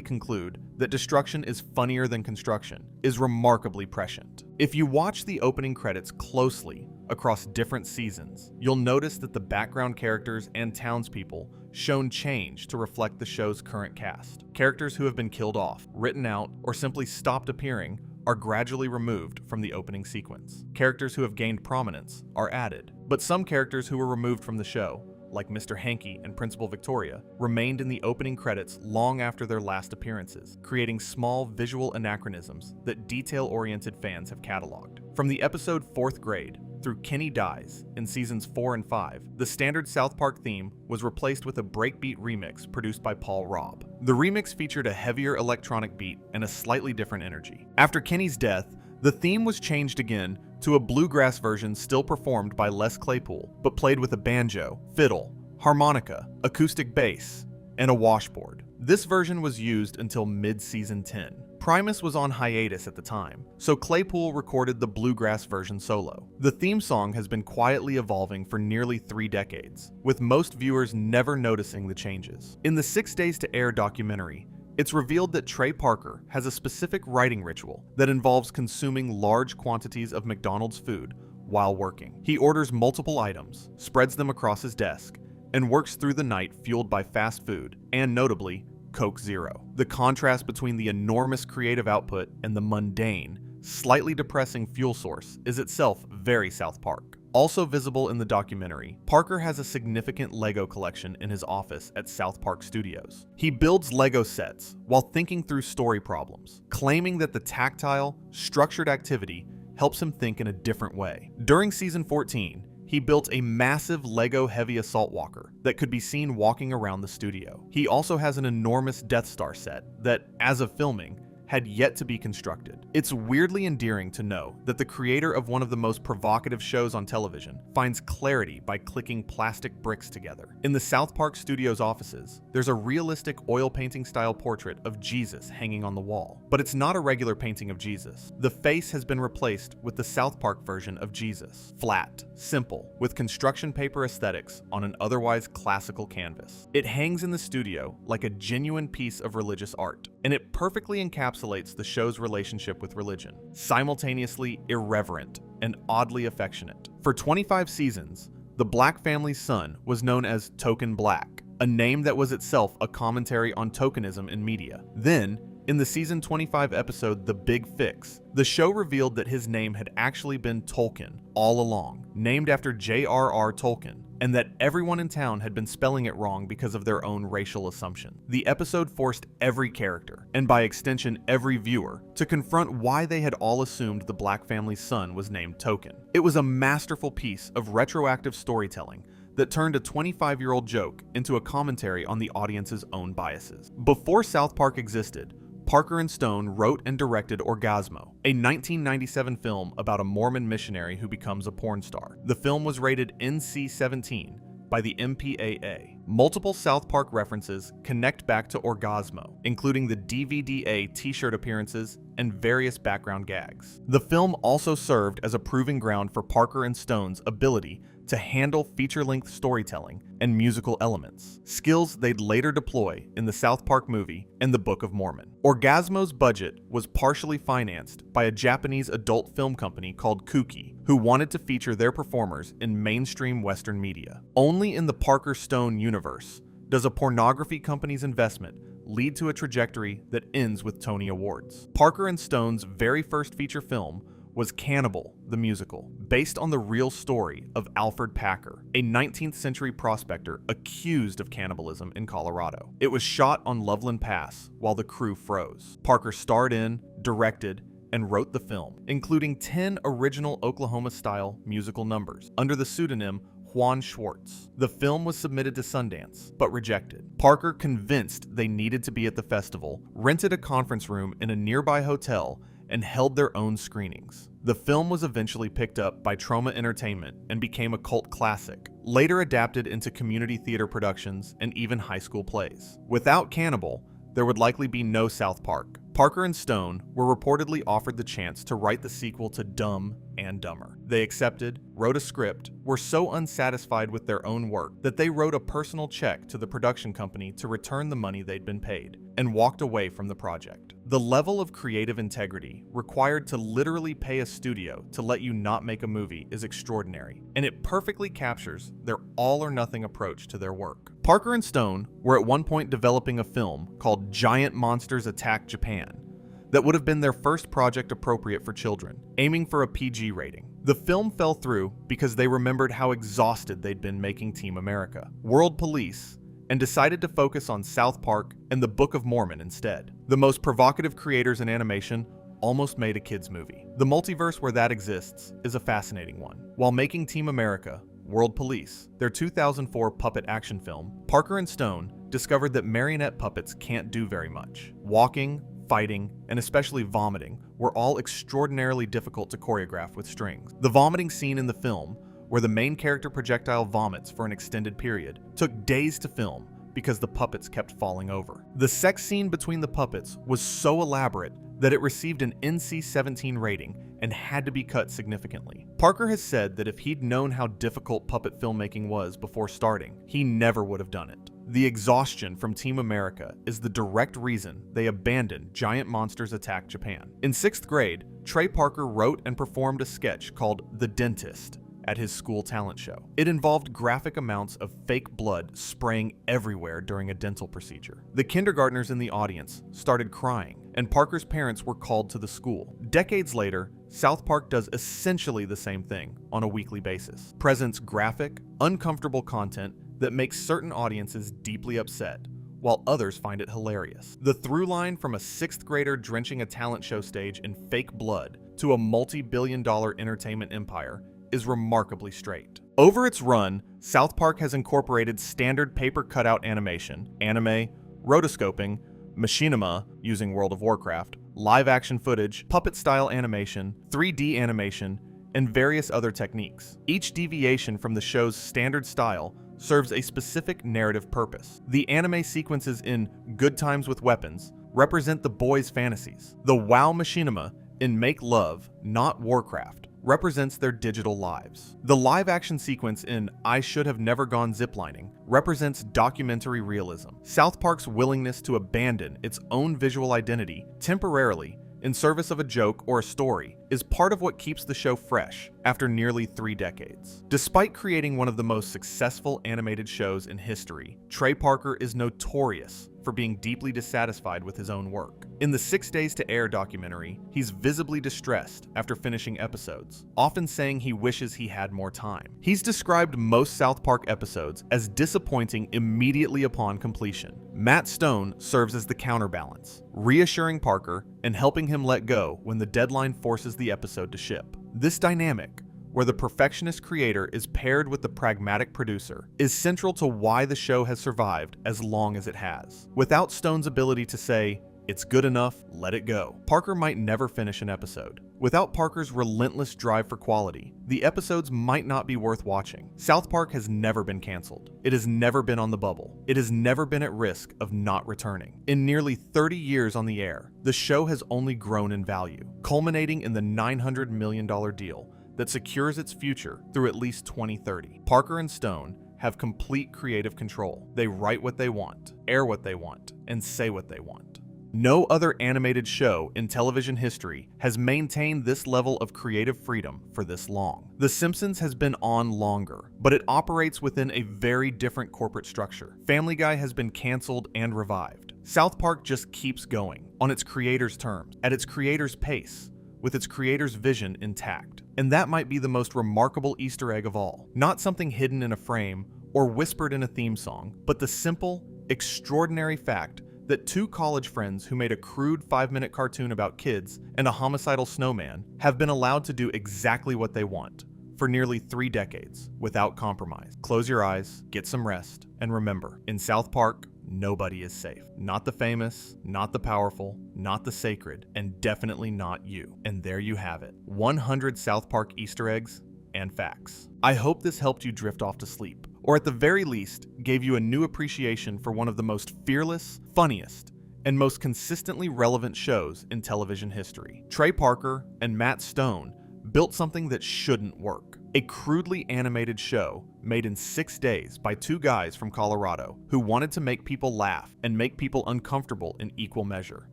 conclude that destruction is funnier than construction, is remarkably prescient. If you watch the opening credits closely across different seasons, you'll notice that the background characters and townspeople shown change to reflect the show's current cast. Characters who have been killed off, written out, or simply stopped appearing are gradually removed from the opening sequence. Characters who have gained prominence are added, but some characters who were removed from the show, like Mr. Hanky and Principal Victoria, remained in the opening credits long after their last appearances, creating small visual anachronisms that detail-oriented fans have cataloged. From the episode 4th Grade through Kenny Dies in seasons 4 and 5, the standard South Park theme was replaced with a breakbeat remix produced by Paul Robb. The remix featured a heavier electronic beat and a slightly different energy. After Kenny's death, the theme was changed again to a bluegrass version still performed by Les Claypool, but played with a banjo, fiddle, harmonica, acoustic bass, and a washboard. This version was used until mid-season 10. Primus was on hiatus at the time, so Claypool recorded the bluegrass version solo. The theme song has been quietly evolving for nearly 3 decades, with most viewers never noticing the changes. In the 6 Days to Air documentary, it's revealed that Trey Parker has a specific writing ritual that involves consuming large quantities of McDonald's food while working. He orders multiple items, spreads them across his desk, and works through the night fueled by fast food, and notably, Coke Zero. The contrast between the enormous creative output and the mundane, slightly depressing fuel source is itself very South Park. Also visible in the documentary, Parker has a significant Lego collection in his office at South Park Studios. He builds Lego sets while thinking through story problems, claiming that the tactile, structured activity helps him think in a different way. During season 14, he built a massive Lego heavy assault walker that could be seen walking around the studio. He also has an enormous Death Star set that, as of filming, had yet to be constructed. It's weirdly endearing to know that the creator of one of the most provocative shows on television finds clarity by clicking plastic bricks together. In the South Park Studios offices, there's a realistic oil painting style portrait of Jesus hanging on the wall. But it's not a regular painting of Jesus. The face has been replaced with the South Park version of Jesus. Flat, simple, with construction paper aesthetics on an otherwise classical canvas. It hangs in the studio like a genuine piece of religious art, and it perfectly encapsulates the show's relationship with religion, simultaneously irreverent and oddly affectionate. For 25 seasons, the Black family's son was known as Token Black, a name that was itself a commentary on tokenism in media. Then, in the season 25 episode The Big Fix, the show revealed that his name had actually been Tolkien all along, named after J.R.R. Tolkien, and that everyone in town had been spelling it wrong because of their own racial assumption. The episode forced every character, and by extension every viewer, to confront why they had all assumed the Black family's son was named Token. It was a masterful piece of retroactive storytelling that turned a 25-year-old joke into a commentary on the audience's own biases. Before South Park existed, Parker and Stone wrote and directed Orgasmo, a 1997 film about a Mormon missionary who becomes a porn star. The film was rated NC-17 by the MPAA. Multiple South Park references connect back to Orgasmo, including the DVD-A t-shirt appearances and various background gags. The film also served as a proving ground for Parker and Stone's ability to handle feature-length storytelling and musical elements, skills they'd later deploy in the South Park movie and the Book of Mormon. Orgasmo's budget was partially financed by a Japanese adult film company called Kuki, who wanted to feature their performers in mainstream Western media. Only in the Parker-Stone universe does a pornography company's investment lead to a trajectory that ends with Tony Awards. Parker and Stone's very first feature film was Cannibal, the musical, based on the real story of Alfred Packer, a 19th century prospector accused of cannibalism in Colorado. It was shot on Loveland Pass while the crew froze. Parker starred in, directed, and wrote the film, including 10 original Oklahoma-style musical numbers under the pseudonym Juan Schwartz. The film was submitted to Sundance, but rejected. Parker, convinced they needed to be at the festival, rented a conference room in a nearby hotel and held their own screenings. The film was eventually picked up by Troma Entertainment and became a cult classic, later adapted into community theater productions and even high school plays. Without Cannibal, there would likely be no South Park. Parker and Stone were reportedly offered the chance to write the sequel to Dumb and Dumber. They accepted, wrote a script, were so unsatisfied with their own work that they wrote a personal check to the production company to return the money they'd been paid, and walked away from the project. The level of creative integrity required to literally pay a studio to let you not make a movie is extraordinary, and it perfectly captures their all-or-nothing approach to their work. Parker and Stone were at one point developing a film called Giant Monsters Attack Japan that would have been their first project appropriate for children, aiming for a PG rating. The film fell through because they remembered how exhausted they'd been making Team America, World Police, and decided to focus on South Park and the Book of Mormon instead. The most provocative creators in animation almost made a kids movie. The multiverse where that exists is a fascinating one. While making Team America, World Police, their 2004 puppet action film, Parker and Stone discovered that marionette puppets can't do very much. Walking, fighting, and especially vomiting were all extraordinarily difficult to choreograph with strings. The vomiting scene in the film, where the main character projectile vomits for an extended period, took days to film because the puppets kept falling over. The sex scene between the puppets was so elaborate that it received an NC-17 rating and had to be cut significantly. Parker has said that if he'd known how difficult puppet filmmaking was before starting, he never would have done it. The exhaustion from Team America is the direct reason they abandoned Giant Monsters Attack Japan. In 6th grade, Trey Parker wrote and performed a sketch called The Dentist at his school talent show. It involved graphic amounts of fake blood spraying everywhere during a dental procedure. The kindergartners in the audience started crying, and Parker's parents were called to the school. Decades later, South Park does essentially the same thing on a weekly basis. Presents graphic, uncomfortable content that makes certain audiences deeply upset, while others find it hilarious. The through line from a 6th grader drenching a talent show stage in fake blood to a multi-billion-dollar entertainment empire is remarkably straight. Over its run, South Park has incorporated standard paper cutout animation, anime, rotoscoping, machinima using World of Warcraft, live-action footage, puppet-style animation, 3D animation, and various other techniques. Each deviation from the show's standard style serves a specific narrative purpose. The anime sequences in Good Times with Weapons represent the boys' fantasies. The WoW machinima in Make Love, Not Warcraft represents their digital lives. The live-action sequence in I Should Have Never Gone Ziplining represents documentary realism. South Park's willingness to abandon its own visual identity temporarily in service of a joke or a story is part of what keeps the show fresh after nearly 3 decades. Despite creating one of the most successful animated shows in history, Trey Parker is notorious for being deeply dissatisfied with his own work. In the 6 Days to Air documentary, he's visibly distressed after finishing episodes, often saying he wishes he had more time. He's described most South Park episodes as disappointing immediately upon completion. Matt Stone serves as the counterbalance, reassuring Parker and helping him let go when the deadline forces the episode to ship. This dynamic, where the perfectionist creator is paired with the pragmatic producer, is central to why the show has survived as long as it has. Without Stone's ability to say, It's good enough, let it go. Parker might never finish an episode. Without Parker's relentless drive for quality, the episodes might not be worth watching. South Park has never been canceled. It has never been on the bubble. It has never been at risk of not returning. In nearly 30 years on the air, the show has only grown in value, culminating in the $900 million deal that secures its future through at least 2030. Parker and Stone have complete creative control. They write what they want, air what they want, and say what they want. No other animated show in television history has maintained this level of creative freedom for this long. The Simpsons has been on longer, but it operates within a very different corporate structure. Family Guy has been canceled and revived. South Park just keeps going, on its creators' terms, at its creators' pace, with its creators' vision intact. And that might be the most remarkable Easter egg of all. Not something hidden in a frame or whispered in a theme song, but the simple, extraordinary fact that two college friends who made a crude 5-minute cartoon about kids and a homicidal snowman have been allowed to do exactly what they want for nearly 3 decades without compromise. Close your eyes, get some rest, and remember, in South Park, nobody is safe. Not the famous, not the powerful, not the sacred, and definitely not you. And there you have it. 100 South Park Easter eggs and facts. I hope this helped you drift off to sleep, or at the very least, gave you a new appreciation for one of the most fearless, funniest, and most consistently relevant shows in television history. Trey Parker and Matt Stone built something that shouldn't work. A crudely animated show made in 6 days by 2 guys from Colorado who wanted to make people laugh and make people uncomfortable in equal measure.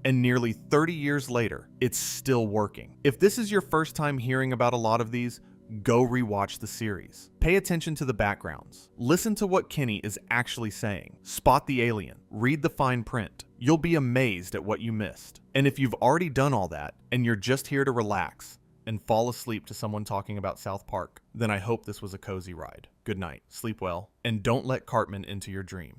And nearly 30 years later, it's still working. If this is your first time hearing about a lot of these, go rewatch the series. Pay attention to the backgrounds. Listen to what Kenny is actually saying. Spot the alien. Read the fine print. You'll be amazed at what you missed. And if you've already done all that and you're just here to relax and fall asleep to someone talking about South Park, then I hope this was a cozy ride. Good night, sleep well, and don't let Cartman into your dream.